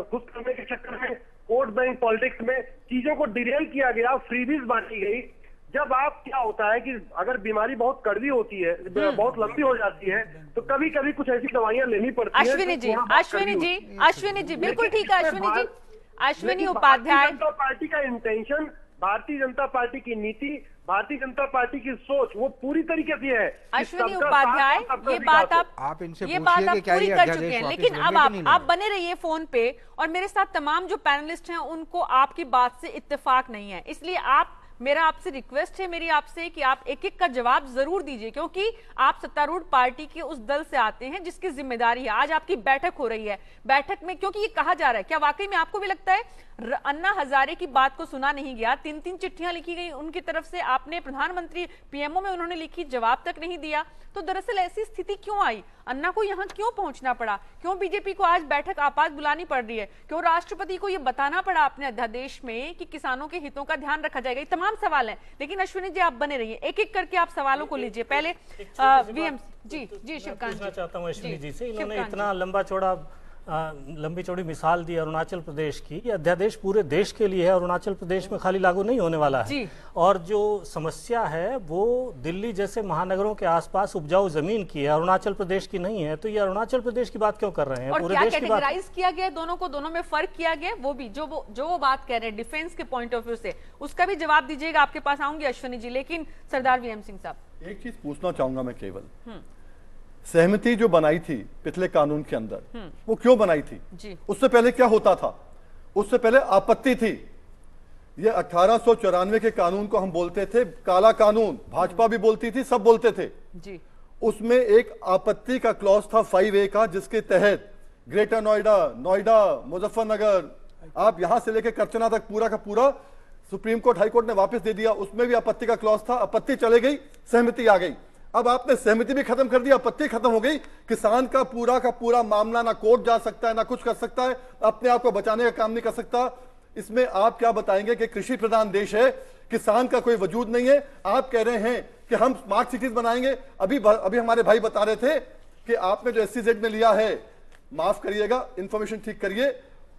खुश करने के चक्कर में वोट बैंक पॉलिटिक्स में चीजों को डिरेल किया गया, फ्रीबीज बांटी गई। जब आप क्या होता है कि अगर बीमारी बहुत कड़वी होती है, बहुत लंबी हो जाती है, तो कभी कभी कुछ ऐसी दवाइयां लेनी पड़ती है। अश्विनी जी बिल्कुल ठीक है। अश्विनी उपाध्याय, जनता पार्टी का इंटेंशन, भारतीय जनता पार्टी की नीति, भारतीय जनता पार्टी की सोच वो पूरी तरीके से है। अश्विनी उपाध्याय, ये बात आप इनसे पूरी कर चुके हैं, लेकिन अब आप बने रहिए फोन पे, और मेरे साथ तमाम जो पैनलिस्ट हैं उनको आपकी बात से इत्तेफाक नहीं है, इसलिए मेरा आपसे रिक्वेस्ट है, मेरी आपसे, कि आप एक एक का जवाब जरूर दीजिए, क्योंकि आप सत्तारूढ़ पार्टी के उस दल से आते हैं जिसकी जिम्मेदारी है। आज आपकी बैठक हो रही है, बैठक में क्योंकि ये कहा जा रहा है, क्या वाकई में आपको भी लगता है अन्ना हजारे की बात को सुना नहीं गया? 3-3 चिट्ठियां लिखी गई उनकी तरफ से, आपने प्रधानमंत्री पीएमओ में उन्होंने लिखी, जवाब तक नहीं दिया। तो दरअसल ऐसी स्थिति क्यों आई? अन्ना को यहाँ क्यों पहुंचना पड़ा? क्यों बीजेपी को आज बैठक आपात बुलानी पड़ रही है? क्यों राष्ट्रपति को ये बताना पड़ा अपने अध्यादेश में कि किसानों के हितों का ध्यान रखा जाएगा? ये तमाम सवाल हैं, लेकिन अश्विनी जी आप बने रहिए, एक एक करके आप सवालों को लीजिए। पहले वीएम जी शिवकांत पूछना चाहता हूँ अश्विनी जी से, इन्होंने इतना लंबी चौड़ी मिसाल दी अरुणाचल प्रदेश की। ये अध्यादेश पूरे देश के लिए है, अरुणाचल प्रदेश में खाली लागू नहीं होने वाला है। और जो समस्या है वो दिल्ली जैसे महानगरों के आसपास उपजाऊ जमीन की है, अरुणाचल प्रदेश की नहीं है। तो ये अरुणाचल प्रदेश की बात क्यों कर रहे हैं? और पूरे देश की बात किया गया, दोनों को, दोनों में फर्क किया गया, वो भी जो वो बात कह रहे हैं डिफेंस के पॉइंट ऑफ व्यू से, उसका भी जवाब दीजिएगा। आपके पास आऊंगी अश्विनी जी, लेकिन सरदार वीएम सिंह साहब, एक चीज पूछना चाहूंगा मैं केवल, सहमति जो बनाई थी पिछले कानून के अंदर, वो क्यों बनाई थी? उससे पहले क्या होता था? उससे पहले आपत्ति थी। ये 1894 के कानून को हम बोलते थे काला कानून, भाजपा भी बोलती थी, सब बोलते थे। उसमें एक आपत्ति का क्लॉज था 5A का, जिसके तहत ग्रेटर नोएडा, मुजफ्फरनगर, आप यहां से लेकर करचना तक पूरा का पूरा सुप्रीम कोर्ट, हाई कोर्ट ने वापस दे दिया। उसमें भी आपत्ति का क्लॉज था, आपत्ति चले गई, सहमति आ गई। अब आपने सहमति भी खत्म कर दी, आपत्ति खत्म हो गई। किसान का पूरा मामला ना कोर्ट जा सकता है, ना कुछ कर सकता है, अपने आप को बचाने का काम नहीं कर सकता। इसमें आप क्या बताएंगे कि कृषि प्रधान देश है, किसान का कोई वजूद नहीं है। आप कह रहे हैं कि हम स्मार्ट सिटीज बनाएंगे। अभी हमारे भाई बता रहे थे कि आपने जो SEZ में लिया है, माफ करिएगा, इंफॉर्मेशन ठीक करिए,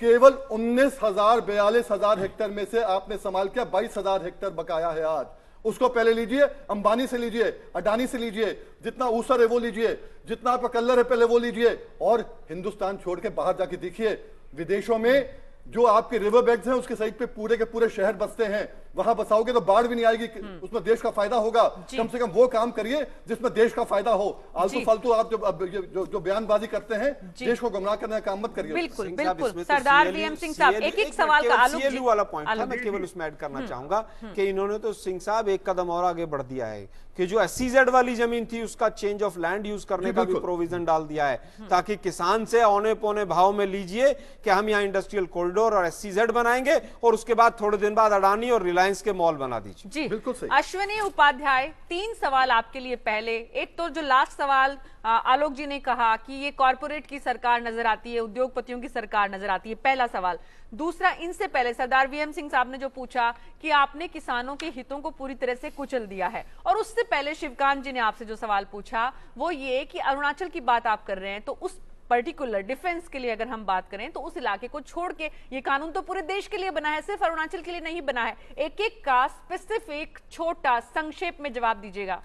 केवल 19,000-42,000 हेक्टेयर में से आपने संभाल किया 22,000 हेक्टेयर बकाया है आज। उसको पहले लीजिए, अंबानी से लीजिए, अडानी से लीजिए, जितना ऊसर है वो लीजिए, जितना आपका कलर है पहले वो लीजिए, और हिंदुस्तान छोड़ के बाहर जाके देखिए, विदेशों में जो आपके रिवर बेड्स हैं उसके साइड पे पूरे के पूरे शहर बसते हैं, वहां बसाओगे तो बाढ़ भी नहीं आएगी, उसमें देश का फायदा होगा। कम से कम वो काम करिए जिसमें देश का फायदा हो। आलतू फालतू आप जो बयानबाजी करते हैं, देश को गुमराह करने का काम मत करिए। बिल्कुल सरदार वीएम सिंह साहब, एक सवाल का CLU वाला पॉइंट था, मैं केवल उसमें ऐड करना चाहूंगा कि इन्होंने तो सिंह साहब एक कदम और आगे बढ़ दिया है कि जो SEZ वाली जमीन थी उसका चेंज ऑफ लैंड यूज करने का भी प्रोविजन डाल दिया है, ताकि किसान से औने पौने भाव में लीजिए कि हम यहाँ इंडस्ट्रियल कॉरिडोर और SEZ बनाएंगे, और उसके बाद थोड़े दिन बाद अडानी और रिलायंस के मॉल बना दीजिए। जी बिल्कुल सही। अश्विनी उपाध्याय, 3 सवाल आपके लिए। पहले एक तो जो लास्ट सवाल आलोक जी ने कहा कि ये कॉर्पोरेट की सरकार नजर आती है, उद्योगपतियों की सरकार नजर आती है, पहला सवाल। दूसरा, इनसे पहले सरदार वीएम सिंह साहब ने जो पूछा कि आपने किसानों के हितों को पूरी तरह से कुचल दिया है, और उससे पहले शिवकांत जी ने आपसे जो सवाल पूछा वो ये कि अरुणाचल की बात आप कर रहे हैं, तो उस पर्टिकुलर डिफेंस के लिए अगर हम बात करें तो उस इलाके को छोड़ के, ये कानून तो पूरे देश के लिए बना है, सिर्फ अरुणाचल के लिए नहीं बना है। एक एक का स्पेसिफिक छोटा संक्षेप में जवाब दीजिएगा।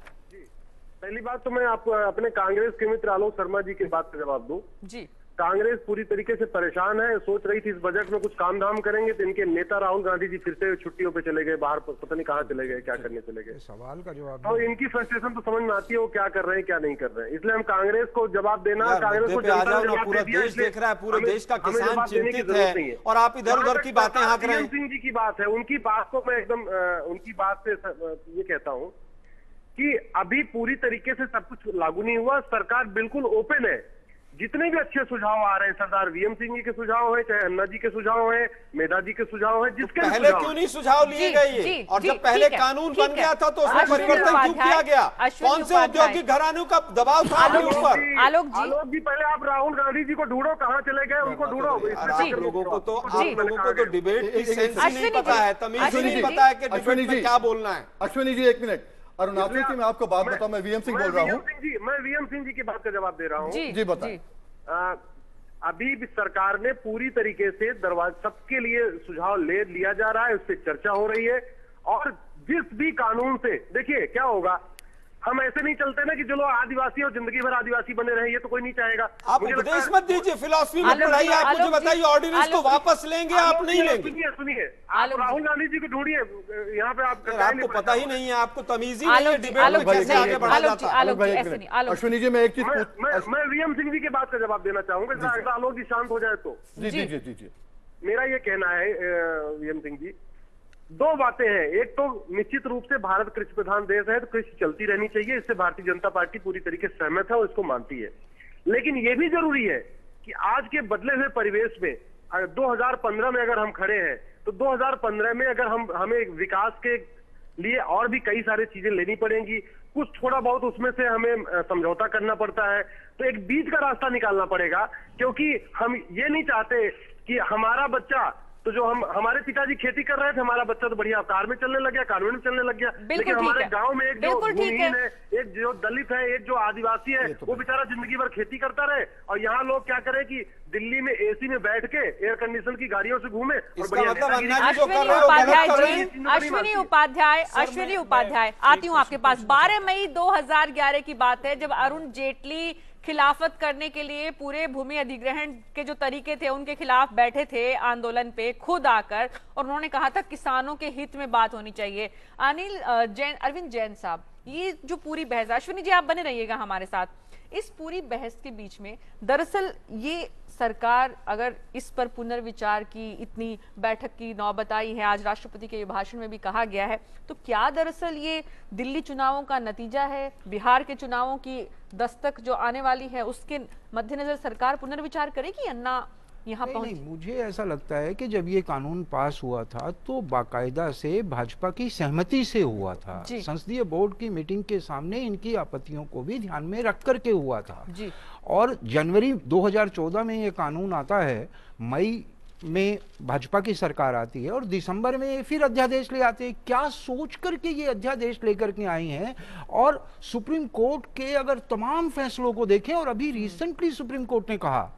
पहली बात तो मैं आपको अपने कांग्रेस के मित्र आलोक शर्मा जी की बात का जवाब दूं। जी, कांग्रेस पूरी तरीके से परेशान है, सोच रही थी इस बजट में कुछ काम धाम करेंगे, तो इनके नेता राहुल गांधी जी फिर से छुट्टियों पे चले गए, बाहर पता नहीं कहाँ चले गए, क्या करने चले गए। सवाल का जवाब तो इनकी फ्रस्ट्रेशन तो समझ में आती है वो क्या कर रहे हैं क्या नहीं कर रहे हैं। इसलिए हम कांग्रेस को जवाब देना, कांग्रेस को पूरा देश देख रहा है, पूरे देश का किसान चिंतित है और आप इधर उधर की बातें हाँक रहे हैं। सिंह जी की बात है, उनकी बात को मैं एकदम उनकी बात से ये कहता हूँ कि अभी पूरी तरीके से सब कुछ लागू नहीं हुआ, सरकार बिल्कुल ओपन है। जितने भी अच्छे सुझाव आ रहे हैं, सरदार वीएम सिंह जी के सुझाव है, चाहे अन्ना जी के सुझाव है, मेधा जी के सुझाव है, जिसके पहले क्यों नहीं सुझाव लिए गए ये? और जब पहले कानून बन गया था तो उसमें परिवर्तन क्यों किया गया? कौन से औद्योगिक घरानों का दबाव था आपके ऊपर? आलोक जी पहले आप राहुल गांधी जी को ढूंढो, कहाँ चले गए उनको ढूंढो। आप लोगों को तो डिबेट की सेंस ही नहीं पता है, तमीज ही नहीं पता है कि डिबेट में क्या बोलना है। अश्विनी जी एक मिनट, अरुणाचल जी मैं आपको बात बताऊं, मैं वीएम सिंह बोल रहा हूँ। मैं वीएम सिंह जी की बात का जवाब दे रहा हूँ। जी बताएं। अभी भी सरकार ने पूरी तरीके से सबके लिए सुझाव ले लिया जा रहा है, उस पर चर्चा हो रही है। और जिस भी कानून से देखिए क्या होगा, हम ऐसे नहीं चलते ना कि चलो आदिवासी और जिंदगी भर आदिवासी बने रहे, ये तो कोई नहीं चाहेगा। आप उपदेश मत दीजिए, फिलॉसफी मत पढ़ाइए, आप मुझे बताइए ऑर्डिनेंस को वापस लेंगे आप नहीं लेंगे? सुनिए आप राहुल गांधी जी को ढूंढिए, यहाँ पे आपको पता ही नहीं है, आपको तमीज ही नहीं है डिबेट में कैसे आगे बढ़ा जाता है। अश्विनी जी मैं एक चीज मैं वीएम सिंह जी की बात का जवाब देना चाहूंगा, अगर आलोक जी शांत हो जाए तो। जी मेरा ये कहना है वीएम सिंह जी, दो बातें हैं। एक तो निश्चित रूप से भारत कृषि प्रधान देश है तो कृषि चलती रहनी चाहिए, इससे भारतीय जनता पार्टी पूरी तरीके से सहमत है और इसको मानती है। लेकिन यह भी जरूरी है कि आज के बदले हुए परिवेश में 2015 में अगर हम खड़े हैं तो 2015 में अगर हमें विकास के लिए और भी कई सारी चीजें लेनी पड़ेंगी, कुछ थोड़ा बहुत उसमें से हमें समझौता करना पड़ता है, तो एक बीच का रास्ता निकालना पड़ेगा। क्योंकि हम ये नहीं चाहते कि हमारा बच्चा तो जो हमारे पिताजी खेती कर रहे थे, हमारा बच्चा तो बढ़िया कार में चलने लग गया, कॉन्वेंट में चलने लग गया, लेकिन हमारे गांव में एक जो भूमिहीन है, एक जो दलित है, एक जो आदिवासी है, वो बेचारा जिंदगी भर खेती करता रहे। और यहाँ लोग क्या करें कि दिल्ली में एसी में बैठ के एयर कंडीशन की गाड़ियों से घूमे। अश्विनी उपाध्याय आती हूँ आपके पास। 12 मई 2011 की बात है, जब अरुण जेटली खिलाफत करने के लिए पूरे भूमि अधिग्रहण के जो तरीके थे उनके खिलाफ बैठे थे आंदोलन पे खुद आकर, और उन्होंने कहा था किसानों के हित में बात होनी चाहिए। अरविंद जैन साहब, ये जो पूरी बहस, अश्विनी जी आप बने रहिएगा हमारे साथ, इस पूरी बहस के बीच में दरअसल ये सरकार अगर इस पर पुनर्विचार की इतनी बैठक की नौबत आई है, आज राष्ट्रपति के भाषण में भी कहा गया है, तो क्या दरअसल ये दिल्ली चुनावों का नतीजा है? बिहार के चुनावों की दस्तक जो आने वाली है उसके मद्देनजर सरकार पुनर्विचार करेगी? अन्ना यहाँ नहीं, मुझे ऐसा लगता है कि जब ये कानून पास हुआ था तो बाकायदा से भाजपा की सहमति से हुआ था। संसदीय बोर्ड की मीटिंग के सामने इनकी आपत्तियों को भी ध्यान में रख करके हुआ था। और जनवरी 2014 में ये कानून आता है, मई में भाजपा की सरकार आती है और दिसंबर में फिर अध्यादेश ले आते हैं। क्या सोच करके ये अध्यादेश लेकर के आई हैं? और सुप्रीम कोर्ट के अगर तमाम फैसलों को देखें, और अभी रिसेंटली सुप्रीम कोर्ट ने कहा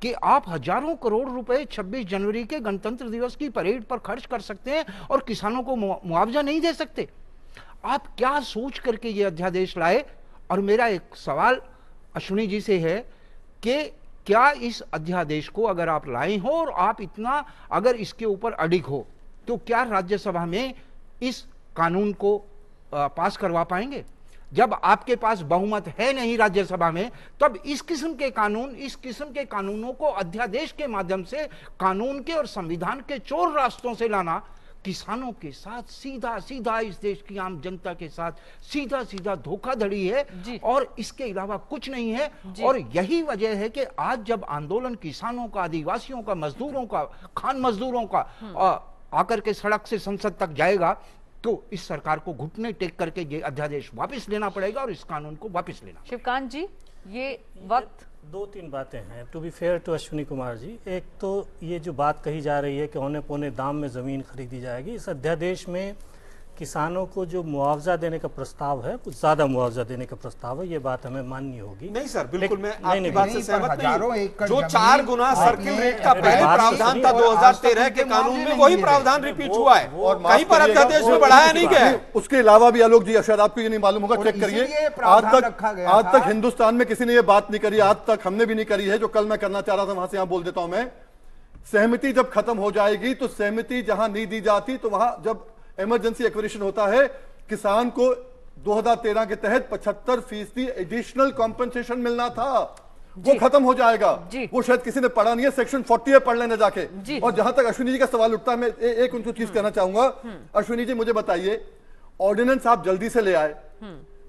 कि आप हजारों करोड़ रुपए 26 जनवरी के गणतंत्र दिवस की परेड पर खर्च कर सकते हैं और किसानों को मुआवजा नहीं दे सकते। आप क्या सोच करके ये अध्यादेश लाए? और मेरा एक सवाल अश्विनी जी से है कि क्या इस अध्यादेश को अगर आप लाए हो और आप इतना अगर इसके ऊपर अडिग हो, तो क्या राज्यसभा में इस कानून को पास करवा पाएंगे? जब आपके पास बहुमत है नहीं राज्यसभा में, तब इस किस्म के कानूनों को अध्यादेश के माध्यम से कानून के और संविधान के चोर रास्तों से लाना किसानों के साथ सीधा सीधा, इस देश की आम जनता के साथ सीधा सीधा धोखाधड़ी है और इसके अलावा कुछ नहीं है। और यही वजह है कि आज जब आंदोलन किसानों का, आदिवासियों का, मजदूरों का, खान मजदूरों का आकर के सड़क से संसद तक जाएगा, तो इस सरकार को घुटने टेक करके ये अध्यादेश वापस लेना पड़ेगा और इस कानून को वापस लेना। शिवकांत जी, ये वक्त 2-3 बातें हैं to be fair to Ashwini Kumar ji. एक तो ये जो बात कही जा रही है कि औने पौने दाम में ज़मीन खरीदी जाएगी, इस अध्यादेश में किसानों को जो मुआवजा देने का प्रस्ताव है, कुछ ज्यादा मुआवजा देने का प्रस्ताव है, ये बात हमें माननी होगी। नहीं सर, बिल्कुल मैं आपकी बात से सहमत नहीं। जो 4 गुना सर्किल रेट का पहले प्रावधान था 2013 के कानून में, वही प्रावधान रिपीट हुआ है और कहीं पर अध्यादेश में बढ़ाया नहीं गया है। उसके अलावा भी आलोक जी, शायद आपको ये नहीं मालूम होगा, चेक करिए, आज तक हिंदुस्तान में किसी ने ये बात नहीं करी, आज तक हमने भी नहीं करी है, जो कल मैं करना चाह रहा था वहां से यहां बोल देता हूं मैं। सहमति जब खत्म हो जाएगी तो सहमति जहां नहीं दी जाती, तो वहां जब इमरजेंसी एक्विजिशन होता है, किसान को 2013 के तहत 75% एडिशनल कॉम्पेंसेशन मिलना था, वो खत्म हो जाएगा। वो शायद किसी ने पढ़ा नहीं है, सेक्शन 40 पढ़ लेने जाके। और जहां तक अश्विनी जी का सवाल उठता है, मैं एक उनको चीज कहना चाहूंगा। अश्विनी जी मुझे बताइए, ऑर्डिनेंस आप जल्दी से ले आए,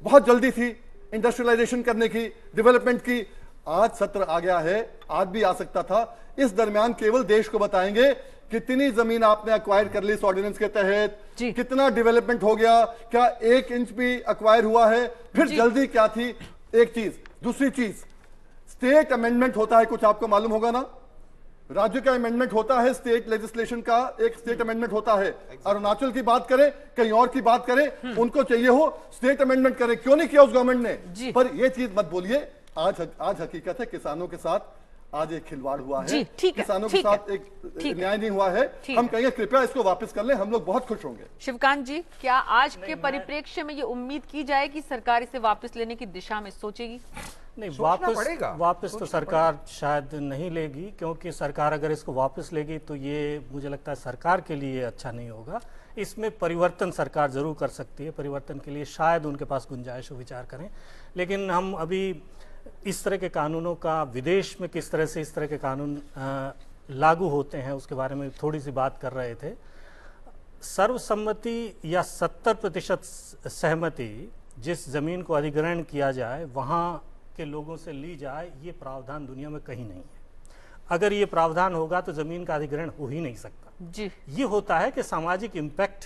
बहुत जल्दी थी इंडस्ट्रियलाइजेशन करने की, डेवलपमेंट की। आज सत्र आ गया है, आज भी आ सकता था। इस दरमियान केवल देश को बताएंगे कितनी जमीन आपने अक्वायर कर ली इस ऑर्डिनेंस के तहत, कितना डेवलपमेंट हो गया, क्या 1 इंच भी अक्वायर हुआ है, फिर जल्दी क्या थी। एक चीज, दूसरी चीज, स्टेट अमेंडमेंट होता है, कुछ आपको मालूम होगा ना, राज्य का अमेंडमेंट होता है, स्टेट लेजिस्लेशन का एक स्टेट अमेंडमेंट होता है। अरुणाचल की बात करें, कहीं और की बात करें, उनको चाहिए हो स्टेट अमेंडमेंट करें, क्यों नहीं किया उस गवर्नमेंट ने। पर यह चीज मत बोलिए, आज हकीकत है किसानों के साथ आज एक खिलवाड़ हुआ है, किसानों के साथ एक न्याय नहीं हुआ है। हम कहेंगे कृपया इसको वापस कर लें, हम लोग बहुत खुश होंगे। शिवकांत जी, क्या आज के परिप्रेक्ष्य में ये उम्मीद की जाए कि सरकार इसे वापस लेने की दिशा में सोचेगी? नहीं, वापस तो सरकार शायद नहीं लेगी, क्योंकि सरकार अगर इसको वापस लेगी तो ये मुझे लगता है सरकार के लिए अच्छा नहीं होगा। इसमें परिवर्तन सरकार जरूर कर सकती है, परिवर्तन के लिए शायद उनके पास गुंजाइश हो, विचार करें। लेकिन हम अभी इस तरह के कानूनों का विदेश में किस तरह से इस तरह के कानून लागू होते हैं उसके बारे में थोड़ी सी बात कर रहे थे। सर्वसम्मति या 70% सहमति जिस जमीन को अधिग्रहण किया जाए वहाँ के लोगों से ली जाए, ये प्रावधान दुनिया में कहीं नहीं है। अगर ये प्रावधान होगा तो जमीन का अधिग्रहण हो ही नहीं सकता जी। ये होता है कि सामाजिक इम्पैक्ट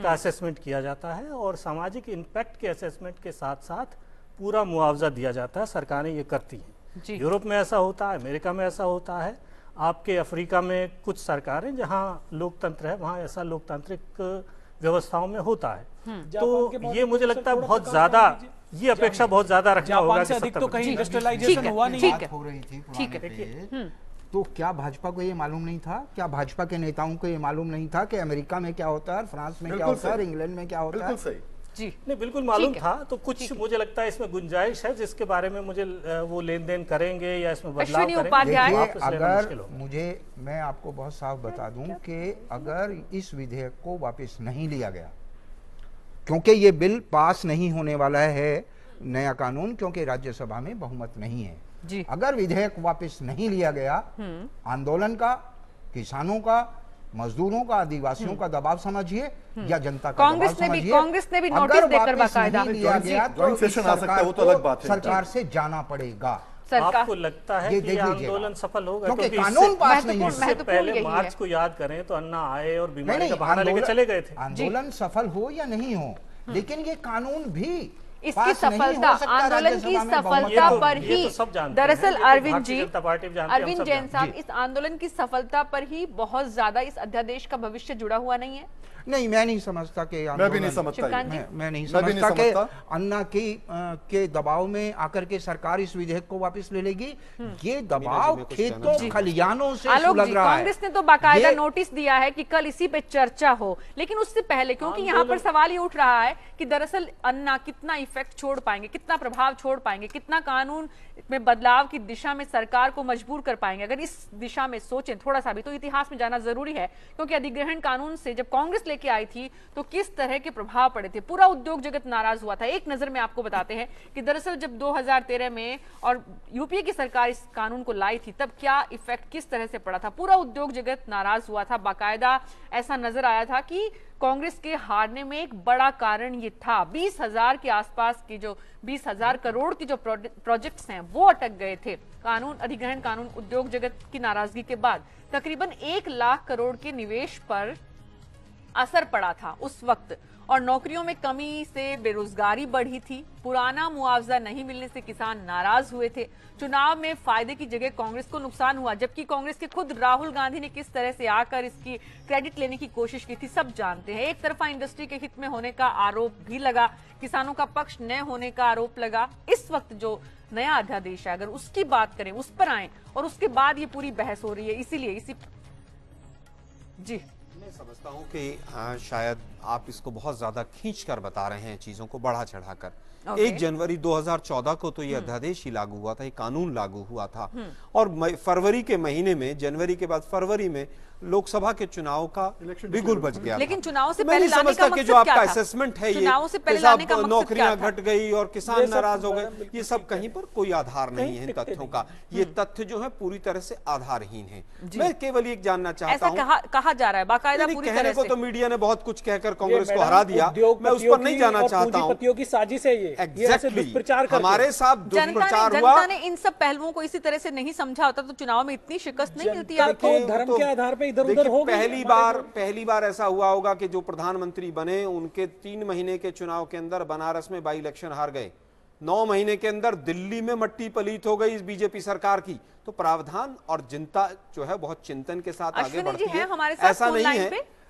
का असेसमेंट किया जाता है और सामाजिक इम्पैक्ट के असेसमेंट के साथ साथ पूरा मुआवजा दिया जाता है, सरकारें ये करती हैं। यूरोप में ऐसा होता है, अमेरिका में ऐसा होता है, आपके अफ्रीका में कुछ सरकारें जहां लोकतंत्र है वहां ऐसा लोकतांत्रिक व्यवस्थाओं में होता है। तो ये मुझे लगता है बहुत ज्यादा, ये अपेक्षा बहुत ज्यादा रखना होगा कि तो कहीं इंडस्ट्रियलाइजेशन हुआ नहीं हो रही थी पुराने। तो क्या भाजपा को ये मालूम नहीं था, क्या भाजपा के नेताओं को ये मालूम नहीं था कि अमेरिका में क्या होता है, फ्रांस में क्या होता है, इंग्लैंड में क्या होता है? जी नहीं, बिल्कुल मालूम था। तो कुछ मुझे लगता है इसमें गुंजाइश है जिसके बारे में मुझे वो लेन देन करेंगे या इसमें बदलाव करेंगे। अगर मैं आपको बहुत साफ बता दूं कि अगर इस विधेयक को वापस नहीं लिया गया, क्योंकि ये बिल पास नहीं होने वाला है नया कानून, क्योंकि राज्यसभा में बहुमत नहीं है जी। अगर विधेयक वापस नहीं लिया गया, आंदोलन का, किसानों का, मजदूरों का, आदिवासियों का दबाव समझिए या जनता का दबाव समझिए। कांग्रेस ने भी नोटिस देकर बाकायदा लिया गया तो सरकार से जाना पड़ेगा। आपको लगता है कि आंदोलन सफल होगा? क्योंकि कानून पास नहीं है। इससे पहले मार्च को याद करें तो अन्ना आए और बीमारी का बहाना लेकर चले गए थे। आंदोलन सफल हो या नहीं हो, लेकिन ये कानून भी इसकी सफलता, आंदोलन की सफलता पर ही, दरअसल अरविंद जैन साहब, इस आंदोलन की सफलता पर ही बहुत ज्यादा इस अध्यादेश का भविष्य जुड़ा हुआ नहीं है। नहीं, मैं नहीं समझता कि मैं भी नहीं समझता, मैं नहीं समझता कि अन्ना के दबाव में आकर के सरकार इस विधेयक को वापस ले लेगी। ये दबाव खेतों खलियानों से लग रहा है। कांग्रेस ने तो बाकायदा नोटिस दिया है कि कल इसी पे चर्चा हो, लेकिन उससे पहले, क्योंकि यहाँ पर सवाल ये उठ रहा है कि दरअसल अन्ना कितना इफेक्ट छोड़ पाएंगे, कितना प्रभाव छोड़ पाएंगे, कितना कानून में बदलाव की दिशा में सरकार को मजबूर कर पाएंगे। अगर इस दिशा में सोचें थोड़ा सा भी, तो इतिहास में जाना जरूरी है, क्योंकि अधिग्रहण कानून से जब कांग्रेस लेके आई थी तो किस तरह के प्रभाव पड़े थे, पूरा उद्योग जगत नाराज हुआ था। एक नजर में आपको बताते हैं कि दरअसल जब 2013 में और यूपीए की सरकार इस कानून को लाई थी, तब क्या इफेक्ट किस तरह से पड़ा था, पूरा उद्योग जगत नाराज हुआ था। बाकायदा ऐसा नजर आया था कि कांग्रेस के हारने में एक बड़ा कारण ये था, 20,000 के आसपास की जो 20,000 करोड़ की जो प्रोजेक्ट्स हैं वो अटक गए थे। कानून, अधिग्रहण कानून, उद्योग जगत की नाराजगी के बाद तकरीबन 1 लाख करोड़ के निवेश पर असर पड़ा था उस वक्त, और नौकरियों में कमी से बेरोजगारी बढ़ी थी, पुराना मुआवजा नहीं मिलने से किसान नाराज हुए थे, चुनाव में फायदे की जगह कांग्रेस को नुकसान हुआ, जबकि कांग्रेस के खुद राहुल गांधी ने किस तरह से आकर इसकी क्रेडिट लेने की कोशिश की थी सब जानते हैं। एक तरफा इंडस्ट्री के हित में होने का आरोप भी लगा, किसानों का पक्ष न होने का आरोप लगा। इस वक्त जो नया अध्यादेश है, अगर उसकी बात करें, उस पर आए, और उसके बाद ये पूरी बहस हो रही है, इसीलिए जी मैं समझता हूं कि शायद आप इसको बहुत ज्यादा खींच कर बता रहे हैं, चीजों को बढ़ा चढ़ाकर। 1 जनवरी 2014 को तो ये अध्यादेश ही लागू हुआ था, ये कानून लागू हुआ था, और फरवरी के महीने में, जनवरी के बाद फरवरी में लोकसभा के चुनाव का बिगुल बज गया। लेकिन चुनाव से पहले लाने का मकसद जो आपका क्या था? असेसमेंट है ये चुनाव से पहले लाने का मकसद नौकरियां क्या था? घट गई और किसान नाराज हो गए, ये सब कहीं पर कोई आधार नहीं है इन तथ्यों का। ये तथ्य जो है पूरी तरह से आधारहीन है। मैं केवल एक जानना चाहता हूँ, ऐसा कहा जा रहा है बाकायदा पूरी तरह से। तो मीडिया ने बहुत कुछ कहकर कांग्रेस को हरा दिया, मैं उस पर नहीं जाना चाहता हूँ। की साजिश है ये, एग्जैक्टली हमारे साथ दुष्प्रचार हुआ। जनता ने इन सब पहलुओं को इसी तरह से नहीं समझा होता तो चुनाव में इतनी शिकस्त नहीं मिलती आपको। धर्म के आधार पर इधर उधर हो गई। पहली बार ऐसा हुआ होगा कि जो प्रधानमंत्री बने उनके 3 महीने के चुनाव के अंदर बनारस में बाई इलेक्शन हार गए, 9 महीने के अंदर दिल्ली में मट्टी पलीत हो गई इस बीजेपी सरकार की। तो प्रावधान और जनता जो है बहुत चिंतन के साथ आगे बढ़ती है।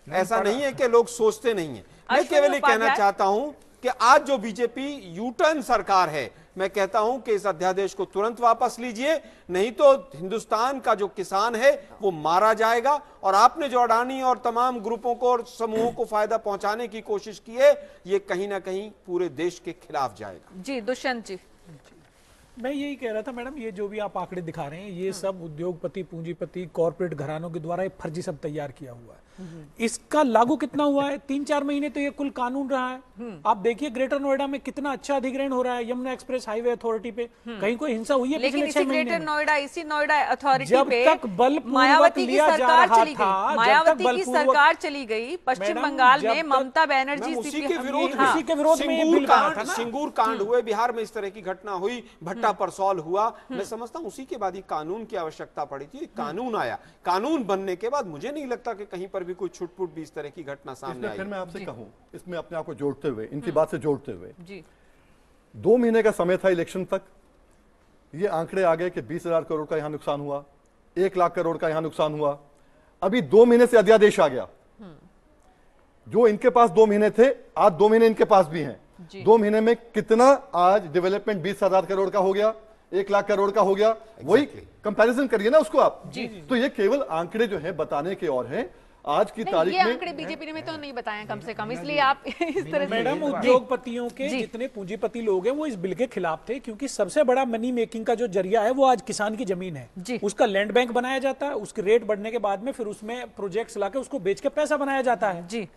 ऐसा नहीं है कि लोग सोचते नहीं है। मैं केवल ये कहना चाहता हूं कि आज जो बीजेपी यूटर्न सरकार है, मैं कहता हूं कि इस अध्यादेश को तुरंत वापस लीजिए, नहीं तो हिंदुस्तान का जो किसान है वो मारा जाएगा। और आपने जो अडानी और तमाम ग्रुपों को और समूहों को फायदा पहुंचाने की कोशिश की है, ये कहीं ना कहीं पूरे देश के खिलाफ जाएगा। जी दुष्यंत जी, मैं यही कह रहा था मैडम, ये जो भी आप आंकड़े दिखा रहे हैं, ये सब उद्योगपति, पूंजीपति, कॉर्पोरेट घरानों के द्वारा ये फर्जी सब तैयार किया हुआ है। इसका लागू कितना हुआ है? 3-4 महीने तो ये कुल कानून रहा है। आप देखिए ग्रेटर नोएडा में कितना अच्छा अधिग्रहण हो रहा है, यमुना एक्सप्रेस हाईवे अथॉरिटी पे कहीं कोई हिंसा हुई है? लेकिन इसी ग्रेटर नोएडा, इसी नोएडा अथॉरिटी पे जब तक बलपूर्वक मायावती की लिया जा सरकार रहा चली था, गई, मायावती की सरकार चली गई पश्चिम बंगाल में, ममता बनर्जी उसी के विरोध में सिंगूर कांड हुए, बिहार में इस तरह की घटना हुई, भट्टा पर सॉल्व हुआ। मैं समझता हूं उसी के बाद ही कानून की आवश्यकता पड़ी थी। कानून आया, कानून बनने के बाद मुझे नहीं लगता कि कहीं पर भी कोई छुटपुट भी इस तरह की घटना सामने आई। फिर मैं आपसे कहूं, इसमें अपने आप को जोड़ते हुए, इनकी बात से जोड़ते हुए, 2 महीने का समय था इलेक्शन तक, ये आंकड़े आ गए कि 20,000 करोड़ का यहां नुकसान हुआ, 1 लाख करोड़ का यहां नुकसान हुआ। अभी 2 महीने से अध्यादेश आ गया, जो इनके पास 2 महीने थे, आज 2 महीने इनके पास भी हैं। 2 महीने में कितना आज डेवलपमेंट 20,000 करोड़ का हो गया, 1 लाख करोड़ का हो गया। वही कंपैरिजन करिए ना उसको आप। तो ये केवल आंकड़े जो है बताने के और हैं। आज की तारीख में आंकड़े बीजेपी ने तो नहीं बताया कम से कम, इसलिए आप इस तरह से। मैडम उद्योगपतियों के जितने पूंजीपति लोग हैं वो इस बिल के खिलाफ थे, क्योंकि सबसे बड़ा मनी मेकिंग का जो जरिया है वो आज किसान की जमीन है। उसका लैंड बैंक बनाया जाता है, उसके रेट बढ़ने के बाद में फिर उसमें प्रोजेक्ट्स लाके उसको बेच के पैसा बनाया जाता है। जी,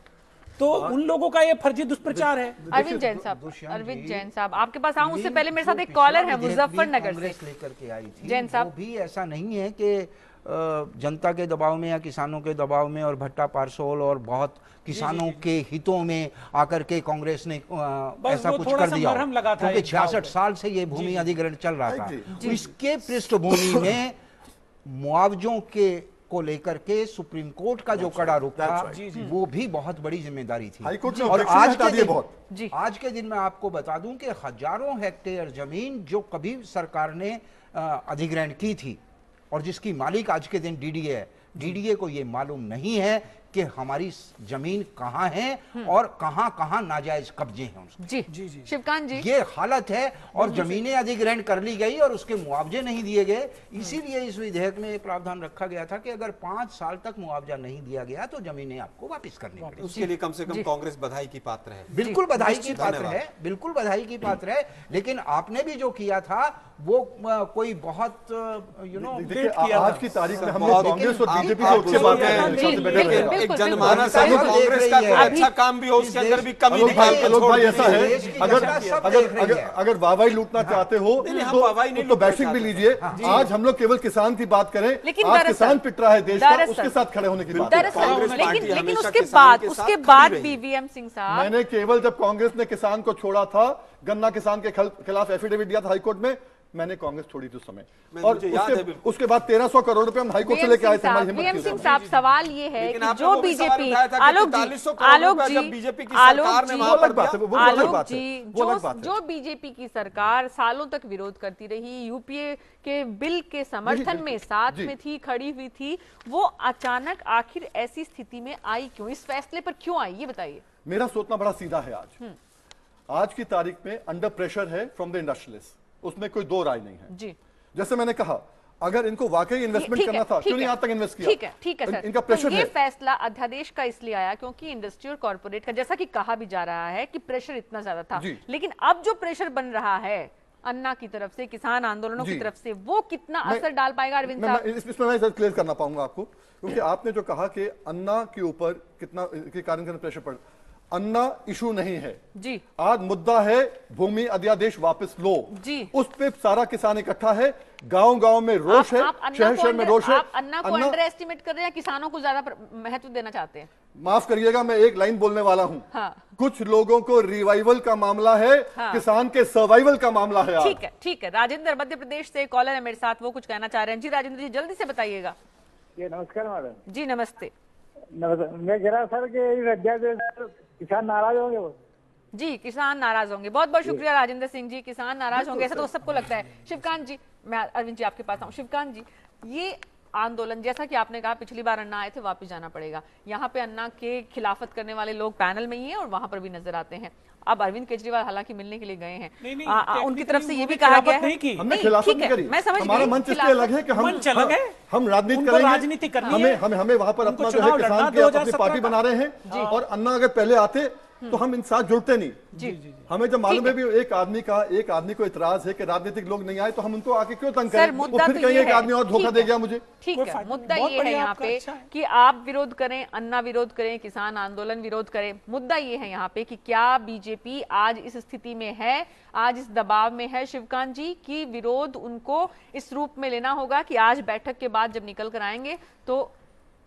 तो उन लोगों का ये फर्जी दुष्प्रचार है। अरविंद जैन साहब, आपके पास आऊं उससे पहले मेरे साथ एक कॉलर है मुजफ्फरनगर से लेकर के आई थी। जैन साहब, वो भी ऐसा नहीं है कि जनता के दबाव में या किसानों के दबाव में और भट्टा पारसोल और बहुत किसानों के हितों में आकर के कांग्रेस ने ऐसा कुछ कर दिया, क्योंकि 66 साल से ये भूमि अधिग्रहण चल रहा था। इसके पृष्ठभूमि में मुआवजों के को लेकर के सुप्रीम कोर्ट का जो कड़ा रुख था, वो भी बहुत बड़ी जिम्मेदारी थी। और आज के दिन मैं आपको बता दूं कि हजारों हेक्टेयर जमीन जो कभी सरकार ने अधिग्रहण की थी और जिसकी मालिक आज के दिन डीडीए है, डीडीए को ये मालूम नहीं है कि हमारी जमीन कहां है और कहां नाजायज कब्जे हैं उसके। जी शिवकांत जी, ये हालत है। और जमीनें अधिग्रहण कर ली गई और उसके मुआवजे नहीं दिए गए। इसीलिए इस विधेयक में प्रावधान रखा गया था कि अगर 5 साल तक मुआवजा नहीं दिया गया तो जमीनें आपको वापस करनी पड़ेगी। उसके लिए कम से कम कांग्रेस बधाई की पात्र है। बिल्कुल बधाई की पात्र है, बिल्कुल बधाई की पात्र है। लेकिन आपने भी जो किया था वो कोई बहुत आज की तारीख में हम कांग्रेस और बीजेपी से उठके बात करें। एक जनमानस है, कांग्रेस का कोई अच्छा काम भी हो उसके अंदर भी कमी निकाल के छोड़ भाई ऐसा है, अगर वाहवाही लूटना चाहते हो तो बैशिंग भी लीजिए। आज हम लोग केवल किसान की बात करें, आज किसान पिट रहा है देश का, उसके साथ खड़े होने की बात। लेकिन उसके बाद बीवीएम सिंह साहब, मैंने केवल जब कांग्रेस ने किसान को छोड़ा था, गन्ना किसान के खिलाफ एफिडेविट दिया था हाईकोर्ट में, मैंने कांग्रेस छोड़ी थी उस समय, और उसके बाद 1300 करोड़ रुपए हम हाईकोर्ट से लेके आए थे। वीएम सिंह साहब, सवाल ये है कि जो बीजेपी, जो बीजेपी की सरकार सालों तक विरोध करती रही, यूपीए के बिल के समर्थन में साथ में थी, खड़ी हुई थी, वो अचानक आखिर ऐसी स्थिति में आई क्यों? इस फैसले पर क्यों आई, ये बताइए। मेरा सोचना बड़ा सीधा है। आज की तारीख में अंडर प्रेशर है फ्रॉम द इंडस्ट्रियलिस्ट, उसमें कोई दो राय नहीं है जी। जैसे मैंने कहा, अगर इनको वाकई इन्वेस्टमेंट करना था, क्यों नहीं आज तक इन्वेस्ट किया? ठीक है सर, इनका प्रेशर तो ये फैसला अध्यादेश का इसलिए आया क्योंकि इंडस्ट्री और कॉर्पोरेट का, जैसा कि कहा भी जा रहा है कि प्रेशर इतना ज्यादा था, लेकिन अब जो प्रेशर बन रहा है अन्ना की तरफ से, किसान आंदोलनों की तरफ से, वो कितना असर डाल पाएगा अरविंद साहब? इसमें मैं क्लियर करना पाऊंगा आपको, क्योंकि आपने जो कहा कि अन्ना के ऊपर कितना के कारण प्रेशर पड़, अन्ना इशू नहीं है जी। आज मुद्दा है भूमि अध्यादेश वापस लो जी। उस पे सारा किसान इकट्ठा है, गांव-गांव में रोष है, शहर में रोष है। आप अन्ना को अंडर एस्टिमेट कर रहे हैं, किसानों को ज्यादा महत्व देना चाहते हैं? माफ करिएगा, मैं एक लाइन बोलने वाला हूं। कुछ लोगों को रिवाइवल का मामला है, किसान के सर्वाइवल का मामला है। ठीक है। राजेंद्र मध्य प्रदेश से कॉलर है मेरे साथ, वो कुछ कहना चाह रहे हैं। जी राजेंद्र जी, जल्दी से बताइएगा। नमस्कार मैडम जी। नमस्ते। मैं कह रहा सर कि किसान नाराज होंगे वो? जी, किसान नाराज होंगे। बहुत बहुत शुक्रिया राजेंद्र सिंह जी। किसान नाराज होंगे ऐसा तो सबको लगता है। शिवकांत जी, मैं अरविंद जी आपके पास आऊँ। शिवकांत जी, ये आंदोलन, जैसा कि आपने कहा पिछली बार अन्ना आए थे, वापस जाना पड़ेगा। यहाँ पे अन्ना के खिलाफत करने वाले लोग पैनल में ही हैं और वहां पर भी नजर आते हैं। अब अरविंद केजरीवाल हालांकि मिलने के लिए गए हैं, उनकी तरफ से ये भी कहा गया है, हमने खिलाफत नहीं करी। मैं समझ गई, हमारा मंच इसलिए अलग है कि हम राजनीति करेंगे, हमें वहां पर अपना जो है किसान की अपनी पार्टी बना रहे हैं, और अन्ना अगर पहले आते तो हम इन साथ जुड़ते नहीं जी। हमें जब मालूम है भी एक आदमी को इतराज है कि राजनीतिक लोग नहीं आए, तो हम उनको आके क्यों तंग करें? वो फिर कहीं एक आदमी और धोखा दे गया मुझे। ठीक है, मुद्दा ये है यहाँ पे कि आप विरोध करें, अन्ना विरोध करें, किसान आंदोलन विरोध करें। मुद्दा ये है यहाँ पे कि क्या बीजेपी आज इस स्थिति में है, आज इस दबाव में है शिवकांत जी, की विरोध उनको इस रूप में लेना होगा कि आज बैठक के बाद जब निकल कर आएंगे तो?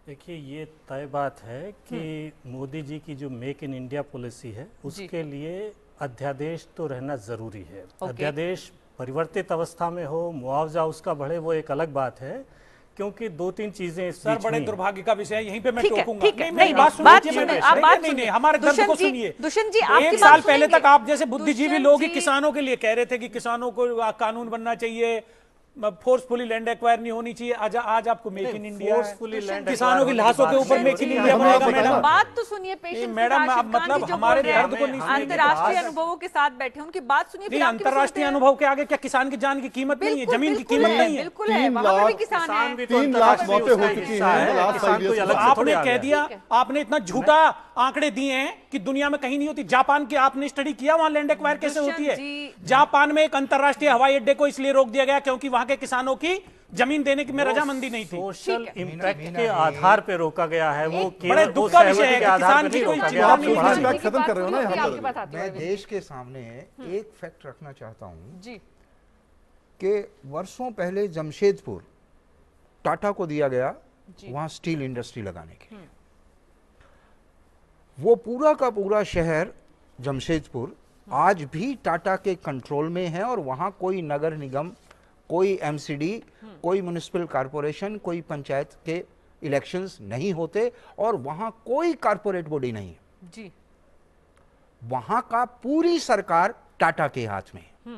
देखिए, ये तय बात है कि मोदी जी की जो मेक इन इंडिया पॉलिसी है, उसके लिए अध्यादेश तो रहना जरूरी है। अध्यादेश परिवर्तित अवस्था में हो, मुआवजा उसका बढ़े, वो एक अलग बात है, क्योंकि दो तीन चीजें सर बड़े दुर्भाग्य का विषय है। यहीं पे मैं टोकूंगा। नहीं, हमारे दर्द को सुनिए। दुष्यंत जी, एक साल पहले तक आप जैसे बुद्धिजीवी लोग ही किसानों के लिए कह रहे थे कि किसानों को कानून बनना चाहिए, फोर्सफुली लैंड एक्वायर नहीं होनी चाहिए। आज आपको मेक इन इंडिया, किसानों की लाशों के ऊपर मेक इन इंडिया बनेगा। मैडम बात तो सुनिए पेशेंस, मैडम मतलब हमारे दर्द को नहीं, अंतर्राष्ट्रीय अनुभवों के साथ बैठे, उनकी बात सुनिए। अंतर्राष्ट्रीय अनुभव के आगे क्या किसान की जान की कीमत नहीं है, जमीन की कीमत नहीं है? बिल्कुल है, वहां पर भी किसान है। 3 लाख मौतें हो चुकी हैं। आपने कह दिया, आपने इतना झूठा आंकड़े दिए हैं कि दुनिया में कहीं नहीं होती। जापान की आपने स्टडी किया, वहां लैंड एक्वायर कैसे होती है? जापान में एक अंतर्राष्ट्रीय हवाई अड्डे को इसलिए रोक दिया गया क्योंकि वहां के किसानों की जमीन देने की में रजामंदी नहीं थी। सोशल इम्पैक्ट के आधार पे रोका गया है, वो बड़े दुख का विषय है। किसान की कोई खत्म कर रहे हो ना यहाँ पर। मैं देश के सामने एक फैक्ट रखना चाहता हूँ जी, कि वर्षों पहले जमशेदपुर टाटा को दिया गया वहां स्टील इंडस्ट्री लगाने के लिए। वो पूरा का पूरा शहर जमशेदपुर आज भी टाटा के कंट्रोल में है, और वहां कोई नगर निगम, कोई एमसीडी, कोई म्युनिसिपल कॉरपोरेशन, कोई पंचायत के इलेक्शंस नहीं होते, और वहां कोई कॉरपोरेट बॉडी नहीं है जी। वहां का पूरी सरकार टाटा के हाथ में है।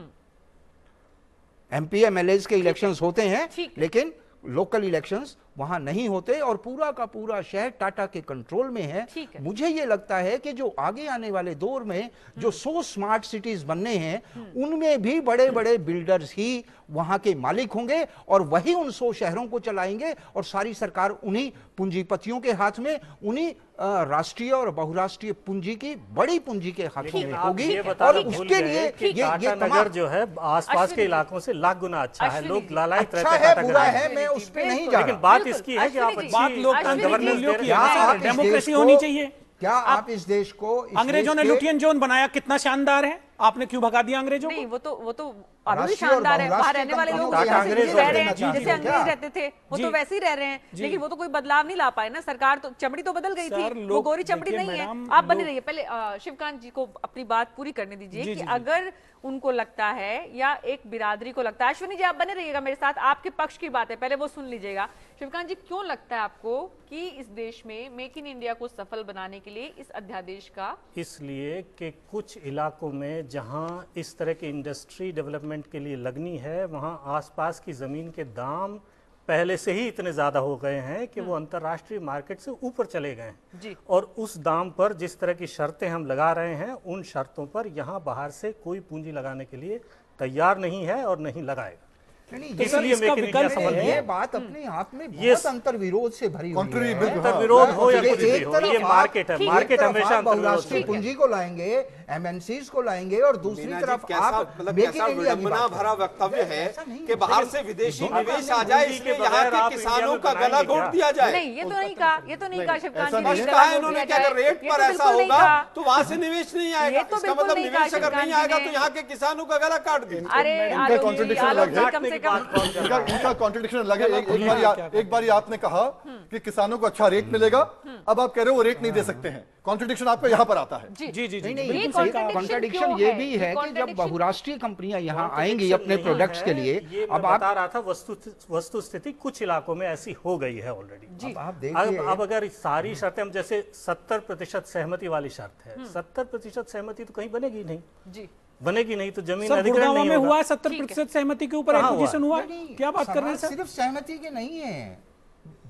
एमपी एमएलए के इलेक्शंस होते हैं, लेकिन लोकल इलेक्शंस वहां नहीं होते, और पूरा का पूरा शहर टाटा के कंट्रोल में है। मुझे ये लगता है कि जो आगे आने वाले दौर में जो 100 स्मार्ट सिटीज बनने हैं, उनमें भी बड़े बड़े बिल्डर्स ही वहां के मालिक होंगे, और वही उन 100 शहरों को चलाएंगे, और सारी सरकार उन्हीं पूंजीपतियों के हाथ में, उन्हीं राष्ट्रीय और बहुराष्ट्रीय पूंजी की, बड़ी पूंजी के हाथ में होगी। और उसके लिए ये नगर जो है आसपास के इलाकों से लाख गुना अच्छा है। लोग लालायित रहते हैं, अच्छा है, बुरा है, मैं उस पे नहीं जा रहा। लेकिन बात इसकी है कि आप बात डेमोक्रेसी होनी चाहिए। क्या आप इस देश को, अंग्रेजों ने लुटियन जोन बनाया, कितना शानदार है। आपने क्यों भगा दिया अंग्रेजों नहीं, वो तो अभी भी शानदार है। वहां रहने वाले लोग रह रहे हैं जैसे अंग्रेज रहते थे, वो तो वैसे ही रह रहे हैं, लेकिन वो तो कोई बदलाव नहीं ला पाए ना। सरकार तो चमड़ी तो बदल गई थी, वो गोरी चमड़ी नहीं है। आप बने रहिए, पहले शिवकांत जी को अपनी बात पूरी करने दीजिए कि अगर उनको लगता है या एक बिरादरी को लगता है, अश्विनी जी आप बने रहिएगा मेरे साथ, आपके पक्ष की बात है, पहले वो सुन लीजिएगा। शिवकांत जी, क्यों लगता है आपको कि इस देश में मेक इन इंडिया को सफल बनाने के लिए इस अध्यादेश का? इसलिए कि कुछ इलाकों में जहां इस तरह की इंडस्ट्री डेवलपमेंट के लिए लगनी है, वहां आसपास की जमीन के दाम पहले से ही इतने ज्यादा हो गए हैं कि वो अंतर्राष्ट्रीय मार्केट से ऊपर चले गए हैं, और उस दाम पर जिस तरह की शर्तें हम लगा रहे हैं, उन शर्तों पर यहाँ बाहर से कोई पूंजी लगाने के लिए तैयार नहीं है और नहीं लगाएगा। इसलिए मेक इन इंडिया सफल नहीं है। ये बात अपने आप में बहुत अंतर्विरोध से भरी हुई है। अंतर्विरोध हो या कुछ भी हो, ये मार्केट है, मार्केट हमेशा बहुराष्ट्रीय पूंजी को लाएंगे, एमएनसीज को लाएंगे, और दूसरी तरफ आप मेक इन इंडिया विडंबना भरा वक्तव्य है कि बाहर से विदेशी निवेश आ जाए, इसलिए यहाँ के किसानों का गला घोट दिया जाए। नहीं, ये तो नहीं कहा, ये तो नहीं कहा शिवकांत जी। स्पष्ट कहा है उन्होंने कि अगर रेट पर ऐसा होगा तो वहां से निवेश नहीं आएगा। इसका मतलब निवेश अगर नहीं आएगा तो यहाँ के किसानों का गला काट देंगे। अरे इनका कॉन्ट्रडिक्शन अलग है। एक बार आपने कहा कि किसानों को अच्छा रेट मिलेगा, अब आप कह रहे हो वो रेट नहीं दे सकते हैं। कॉन्ट्रडिक्शन आपका यहाँ पर आता है। नहीं, कॉन्ट्रडिक्शन ये भी है कि जब बहुराष्ट्रीय कंपनियां यहाँ आएंगी अपने प्रोडक्ट्स के लिए, अब बता रहा था वस्तु स्थिति कुछ इलाकों में ऐसी हो गई है ऑलरेडी। अब अगर सारी शर्तें हम, जैसे 70% सहमति वाली शर्त है, 70% सहमति तो कहीं बनेगी नहीं, बनेगी नहीं तो जमीन अधिग्रहण नहीं होगा। हुआ 70% सहमति के ऊपर एक्विजिशन हुआ, क्या बात कर रहे हैं सर? सिर्फ सहमति के नहीं है,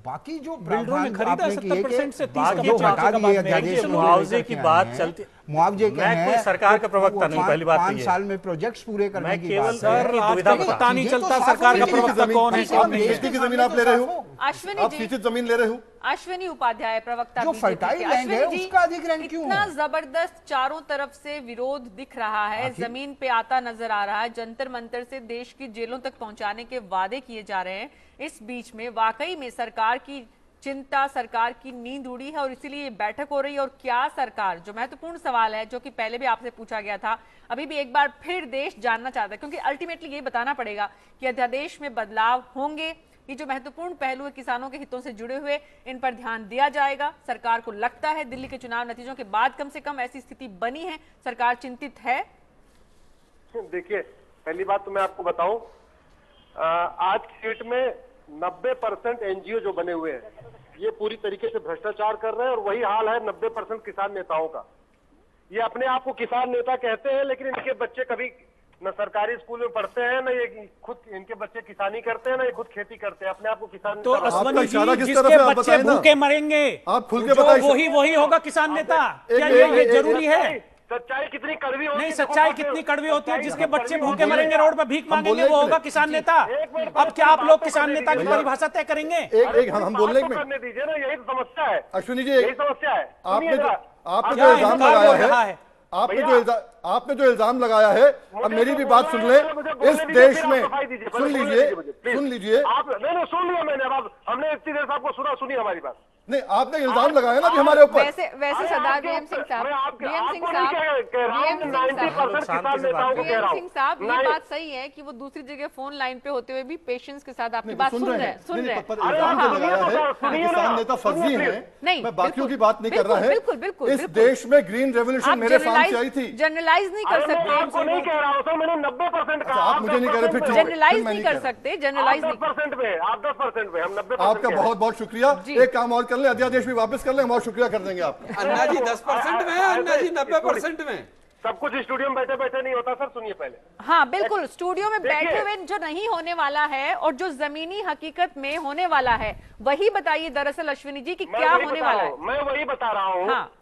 बाकी जो बिल्डरों ने खरीदा 70% से 30% मुआवजे की बात चलती, मुआवजे के हैं, कोई सरकार का प्रवक्ता नहीं, पहली बात 5 साल में प्रोजेक्ट्स पूरे करने की बात है। सर पता नहीं चलता सरकार का प्रवक्ता कौन है, कौन नहीं। खेती की जमीन आप ले रहे हो, अश्विनी आप सिंचित जमीन ले रहे हो। अश्विनी उपाध्याय प्रवक्ता, जो फर्टाइल लैंड है उसका अधिग्रहण क्यों? इतना जबरदस्त चारों तरफ से विरोध दिख रहा है, जमीन पे आता नजर आ रहा है, जंतर मंतर से देश की जेलों तक पहुंचाने के वादे किए जा रहे हैं। इस बीच में वाकई में सरकार की चिंता, सरकार की नींद उड़ी है और इसीलिए ये बैठक हो रही है। और क्या सरकार, जो महत्वपूर्ण सवाल है जो कि पहले भी आपसे पूछा गया था, अभी भी एक बार फिर देश जानना चाहता है, क्योंकि अल्टीमेटली ये बताना पड़ेगा कि अध्यादेश में बदलाव होंगे। ये जो महत्वपूर्ण पहलू है किसानों के हितों से जुड़े हुए, इन पर ध्यान दिया जाएगा। सरकार को लगता है दिल्ली के चुनाव नतीजों के बाद कम से कम ऐसी स्थिति बनी है, सरकार चिंतित है। देखिए, पहली बात तो मैं आपको बताऊं, आज की डेट में 90% एनजीओ जो बने हुए हैं ये पूरी तरीके से भ्रष्टाचार कर रहे हैं, और वही हाल है 90% किसान नेताओं का। ये अपने आप को किसान नेता कहते हैं, लेकिन इनके बच्चे कभी न सरकारी स्कूल में पढ़ते हैं, न ये खुद, इनके बच्चे किसानी करते हैं, न ये खुद खेती करते हैं, अपने आप को किसान तो अश्विनी जी, जिसके बच्चे भूखे मरेंगे आप खुल के बताइए, वही होगा किसान नेता। क्या ये जरूरी है? सच्चाई कितनी कड़वी होती है? नहीं, सच्चाई कितनी कड़वी होती है? जिसके बच्चे भूखे मरेंगे, रोड पर भीख मांगेंगे, वो होगा किसान नेता। अब क्या आप लोग किसान नेता की परिभाषा तय करेंगे? हम बोलने करने दीजिए ना, यही तो समस्या है अश्विनी जी। यही समस्या है। आपने जो इल्जाम लगाया है, आपने जो इल्जाम लगाया है, अब मेरी भी बात सुन ले। इस देश में सुन लीजिए आप। नहीं, सुन लिया मैंने, अब हमने इतनी देर से आपको सुनी हमारी बात। नहीं, आपने इल्जाम लगाया ना कि हमारे ऊपर। वैसे सरदार बीएम सिंह साहब, ये बात सही है कि वो दूसरी जगह फोन लाइन पे होते हुए भी पेशेंस के साथ आपकी बात सुन रहे हैं। किसान नेता फर्जी है, मैं बाकियों की बात नहीं कर रहा है। बिल्कुल, इस देश में ग्रीन रेवोल्यूशन मेरे सामने आई थी। जनरलाइज नहीं कर सकते, आपको नहीं कह रहा हूं सर, मैंने 90% कहा। आप मुझे नहीं कह रहे, फिर जनरलाइज नहीं कर सकते, जनरलाइज 10% पे, आप 10% पे, हम 90%। आपका बहुत बहुत शुक्रिया। एक काम और कर ले, अध्यादेश भी वापस कर ले, हम और शुक्रिया कर देंगे आपका। अन्ना जी 10% में, अन्ना जी 90% में। सब कुछ स्टूडियो में बैठे बैठे नहीं होता सर, सुनिए पहले। हाँ बिल्कुल, स्टूडियो में बैठे हुए जो नहीं होने वाला है और जो जमीनी हकीकत में होने वाला है वही बताइए दरअसल अश्विनी जी कि क्या होने वाला है। मैं वही बता रहा हूँ। हाँ।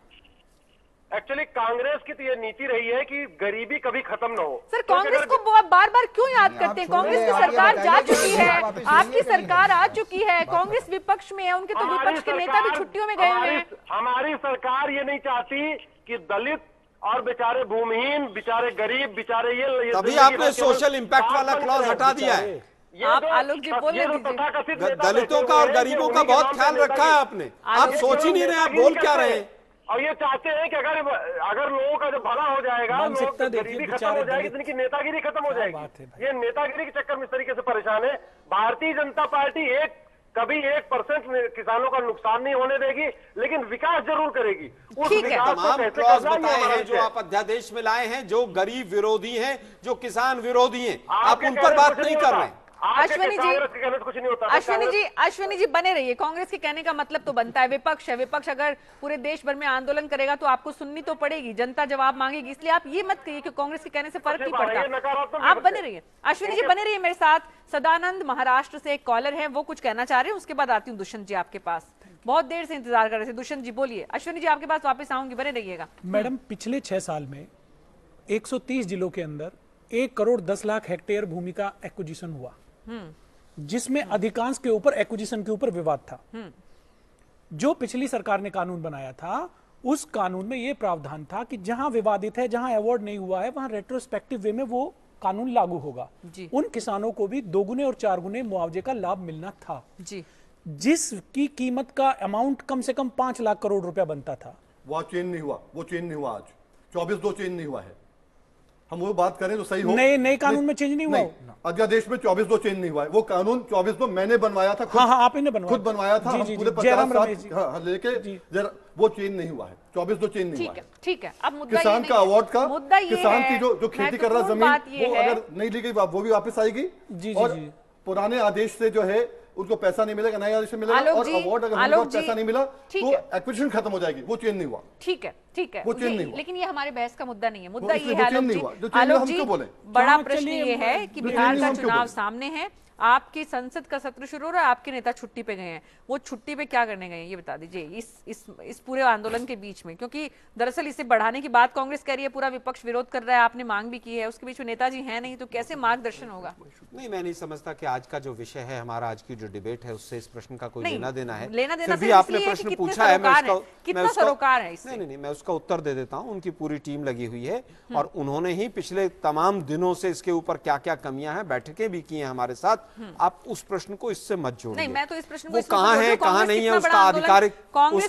एक्चुअली कांग्रेस की तो ये नीति रही है कि गरीबी कभी खत्म न हो। सर कांग्रेस को बार बार क्यों याद करते हैं? कांग्रेस की सरकार जा चुकी है, आपकी सरकार आ चुकी है, कांग्रेस विपक्ष में है, उनके तो विपक्ष के नेता भी छुट्टियों में गए हुए हैं। हमारी सरकार ये नहीं चाहती कि दलित और बेचारे भूमिहीन, बेचारे गरीब, बेचारे ये तभी आपने सोशल इम्पैक्ट वाला क्लॉज हटा दिया है। आप आलोक जी बोले, दलितों का और गरीबों का बहुत ख्याल रखा है आपने। आप सोच ही नहीं रहे, आप बोल क्या रहे हैं? और ये चाहते हैं कि अगर लोगों का जो भला हो जाएगा, लोग गरीबी खत्म हो जाएगी, तो इनकी नेतागिरी खत्म हो जाएगी। ये नेतागिरी के चक्कर में इस तरीके से परेशान है। भारतीय जनता पार्टी कभी 1% किसानों का नुकसान नहीं होने देगी, लेकिन विकास जरूर करेगी। उस विकास तमाम क्लॉज बताए हैं जो आप अध्यादेश में लाए हैं, जो गरीब विरोधी हैं, जो किसान विरोधी हैं, आप उन पर बात नहीं कर रहे। अश्विनी जी बने रहिए। कांग्रेस के कहने का मतलब तो बनता है, विपक्ष है, विपक्ष अगर पूरे देश भर में आंदोलन करेगा तो आपको सुननी तो पड़ेगी, जनता जवाब मांगेगी। इसलिए आप ये मत कहिए कि कांग्रेस के कहने से फर्क नहीं पड़ता। आप बने रहिए, अश्विनी जी बने रहिए मेरे साथ। सदानंद महाराष्ट्र से एक कॉलर है, वो कुछ कहना चाह रहे हैं, उसके बाद आती हूँ दुष्यंत जी आपके पास। बहुत देर से इंतजार कर रहे थे दुष्यंत जी, बोलिए। अश्विनी जी आपके पास वापस आऊंगी, बने रहिएगा। मैडम, पिछले 6 साल में 130 जिलों के अंदर 1 करोड़ 10 लाख हेक्टेयर भूमि का एक्विजिशन हुआ, जिसमें अधिकांश के ऊपर एक्विजिशन के ऊपर विवाद था। जो पिछली सरकार ने कानून बनाया था, उस कानून में यह प्रावधान था कि जहां विवादित है, जहां अवार्ड नहीं हुआ है, वहां रेट्रोस्पेक्टिव वे में वो कानून लागू होगा। उन किसानों को भी 2 गुने और 4 गुने मुआवजे का लाभ मिलना था, जिसकी कीमत का अमाउंट कम से कम 5 लाख करोड़ रुपया बनता था। वो चेंज नहीं हुआ, वो चेंज नहीं हुआ। आज 24/2 चेंज नहीं हुआ है। हम वो बात करें तो सही हो। नए कानून में चेंज नहीं हुआ। अध्यादेश में 24/2 चेंज नहीं हुआ है। वो कानून 24/2 मैंने बनवाया था, आप ही ने बनवाया, खुद बनवाया था। हम पूरे 50 साल लेके वो चेंज नहीं हुआ है। 24/2 चेंज नहीं हुआ है। ठीक है। अब मुद्दा किसान का अवार्ड का, किसान की जो खेती कर रहा जमीन, वो अगर नहीं ली गई वो भी वापस आएगी। और पुराने आदेश से जो है उनको पैसा नहीं मिलेगा, नए आदेश से मिलेगा। और अवार्ड अगर पैसा नहीं मिला तो एक्विजिशन खत्म हो जाएगी। वो चेंज नहीं हुआ। ठीक है, ठीक है, वो चेंज नहीं हुआ। लेकिन ये हमारे बहस का मुद्दा नहीं है। मुद्दा ये है आलोक जी, बड़ा प्रश्न ये है कि बिहार का चुनाव सामने है, आपकी संसद का सत्र शुरू हो रहा है, आपके नेता छुट्टी पे गए हैं। वो छुट्टी पे क्या करने गए हैं ये बता दीजिए इस पूरे आंदोलन के बीच में, क्योंकि दरअसल इसे बढ़ाने की बात कांग्रेस कह रही है, पूरा विपक्ष विरोध कर रहा है, आपने मांग भी की है, उसके बीच में नेताजी है नहीं, तो कैसे मार्गदर्शन होगा? नहीं, मैं नहीं समझता कि आज का जो विषय है, हमारा आज की जो डिबेट है, उससे इस प्रश्न का कोई लेना देना है। लेना देना भी आपने प्रश्न पूछा है, कितना सरोकार है इससे? नहीं, मैं उसका उत्तर दे देता हूँ। उनकी पूरी टीम लगी हुई है और उन्होंने ही पिछले तमाम दिनों से इसके ऊपर क्या क्या कमियां हैं, बैठकें भी की हैं हमारे साथ। आप उस प्रश्न को इससे मत जोड़िए। नहीं, मैं तो इस प्रश्न को कहां है कहां नहीं है, उसका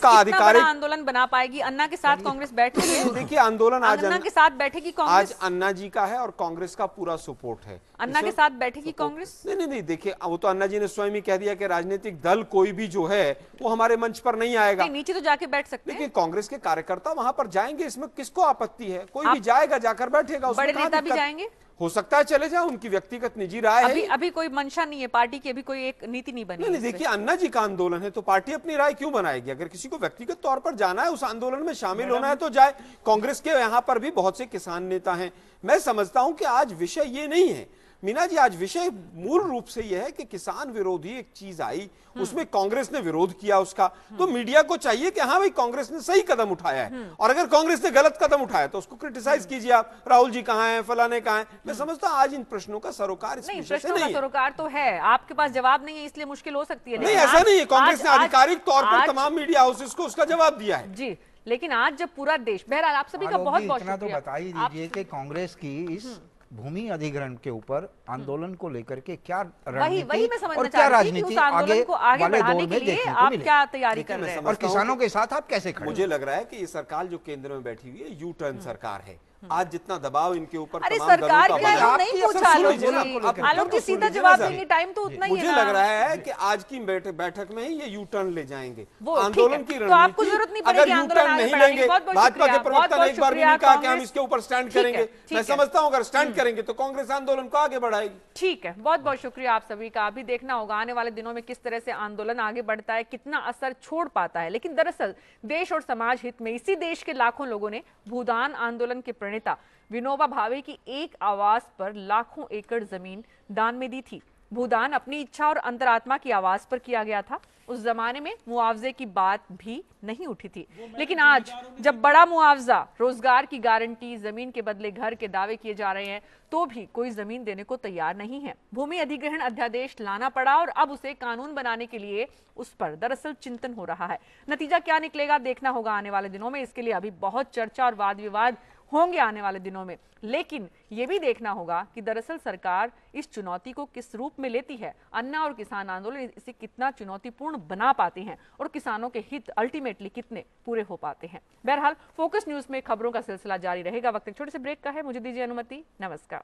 आधिकारिक आंदोलन बना पाएगी। अन्ना के साथ कांग्रेस बैठेगी। देखिए, आंदोलन आज अन्ना के साथ बैठेगी कांग्रेस। आज अन्ना जी का है और कांग्रेस का पूरा सपोर्ट है। अन्ना के साथ बैठेगी कांग्रेस? नहीं, देखिए, वो तो अन्ना जी ने स्वयं ही कह दिया कि राजनीतिक दल कोई भी जो है वो हमारे मंच पर नहीं आएगा। नीचे तो जाके बैठ सकते हैं। देखिए, कांग्रेस के कार्यकर्ता वहां पर जाएंगे, इसमें किसको आपत्ति है? कोई भी जाएगा, जाकर बैठेगा। बड़े नेता भी जाएंगे, हो सकता है चले जाए, उनकी व्यक्तिगत निजी राय है। अभी कोई मंशा नहीं है पार्टी की, अभी कोई एक नीति नहीं बनी। नहीं, देखिए, अन्ना जी का आंदोलन है तो पार्टी अपनी राय क्यों बनाएगी? अगर किसी को व्यक्तिगत तौर पर जाना है, उस आंदोलन में शामिल होना है तो जाए। कांग्रेस के यहाँ पर भी बहुत से किसान नेता हैं। मैं समझता हूं कि आज विषय ये नहीं है मीना जी, आज विषय मूल रूप से यह है कि किसान विरोधी एक चीज आई, उसमें कांग्रेस ने विरोध किया उसका, तो मीडिया को चाहिए कि हाँ भाई, कांग्रेस ने सही कदम उठाया है, और अगर कांग्रेस ने गलत कदम उठाया तो उसको क्रिटिसाइज कीजिए आप। राहुल जी कहाँ हैं, फलाने कहाँ हैं। मैं समझता हूँ आज इन प्रश्नों का सरोकार इस विषय से नहीं है। सरोकार तो है, आपके पास जवाब नहीं है, इसलिए मुश्किल हो सकती है। नहीं, ऐसा नहीं है। कांग्रेस ने आधिकारिक तौर पर तमाम मीडिया हाउसेस को उसका जवाब दिया है। जी, लेकिन आज जब पूरा देश, बहरहाल आप सभी का बहुत बहुत शुक्रिया। तो बता ही दीजिए कि कांग्रेस की इस भूमि अधिग्रहण के ऊपर आंदोलन को लेकर के क्या रणनीति और क्या राजनीति आगे वाले दौर में देखने को मिले, क्या तैयारी कर रहे हैं और किसानों के साथ आप कैसे खड़े? मुझे लग रहा है कि ये सरकार जो केंद्र में बैठी हुई है, यू टर्न सरकार है। आज जितना दबाव इनके ऊपर सरकार क्या नहीं पूछा आलोक जी, सीधा जवाब देंगे, टाइम तो उतना ही है। मुझे लग रहा है कि आज की बैठक में ही ये यू टर्न ले जाएंगे आंदोलन की रणनीति। तो आपको जरूरत नहीं पड़ेगी, अगर यू टर्न नहीं लेंगे, भाजपा के प्रवक्ता ने एक बार भी नहीं कहा कि हम इसके ऊपर स्टैंड करेंगे। मैं समझता हूँ अगर स्टैंड करेंगे तो कांग्रेस आंदोलन को आगे बढ़ाएगी। ठीक है, बहुत बहुत शुक्रिया आप सभी का। अभी देखना होगा आने वाले दिनों में किस तरह से आंदोलन आगे बढ़ता है, कितना असर छोड़ पाता है। लेकिन दरअसल देश और समाज हित में इसी देश के लाखों लोगों ने भूदान आंदोलन के प्रणेता विनोबा भावे की एक आवाज पर लाखों एकड़ जमीन दान में दी थी। भूदान अपनी इच्छा और अंतरात्मा की आवाज पर किया गया था। उस जमाने में मुआवजे की बात भी नहीं उठी थी, लेकिन आज जब बड़ा मुआवजा, रोजगार की गारंटी, जमीन के बदले घर के दावे किए जा रहे हैं, तो भी कोई जमीन देने को तैयार नहीं है। भूमि अधिग्रहण अध्यादेश लाना पड़ा और अब उसे कानून बनाने के लिए उस पर दरअसल चिंतन हो रहा है। नतीजा क्या निकलेगा देखना होगा आने वाले दिनों में। इसके लिए अभी बहुत चर्चा और वाद विवाद होंगे आने वाले दिनों में। लेकिन ये भी देखना होगा कि दरअसल सरकार इस चुनौती को किस रूप में लेती है। अन्ना और किसान आंदोलन इसे कितना चुनौतीपूर्ण बना पाते हैं और किसानों के हित अल्टीमेटली कितने पूरे हो पाते हैं। बहरहाल फोकस न्यूज में खबरों का सिलसिला जारी रहेगा। वक्त एक छोटे से ब्रेक का है, मुझे दीजिए अनुमति। नमस्कार।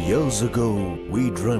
Years ago, we dreamt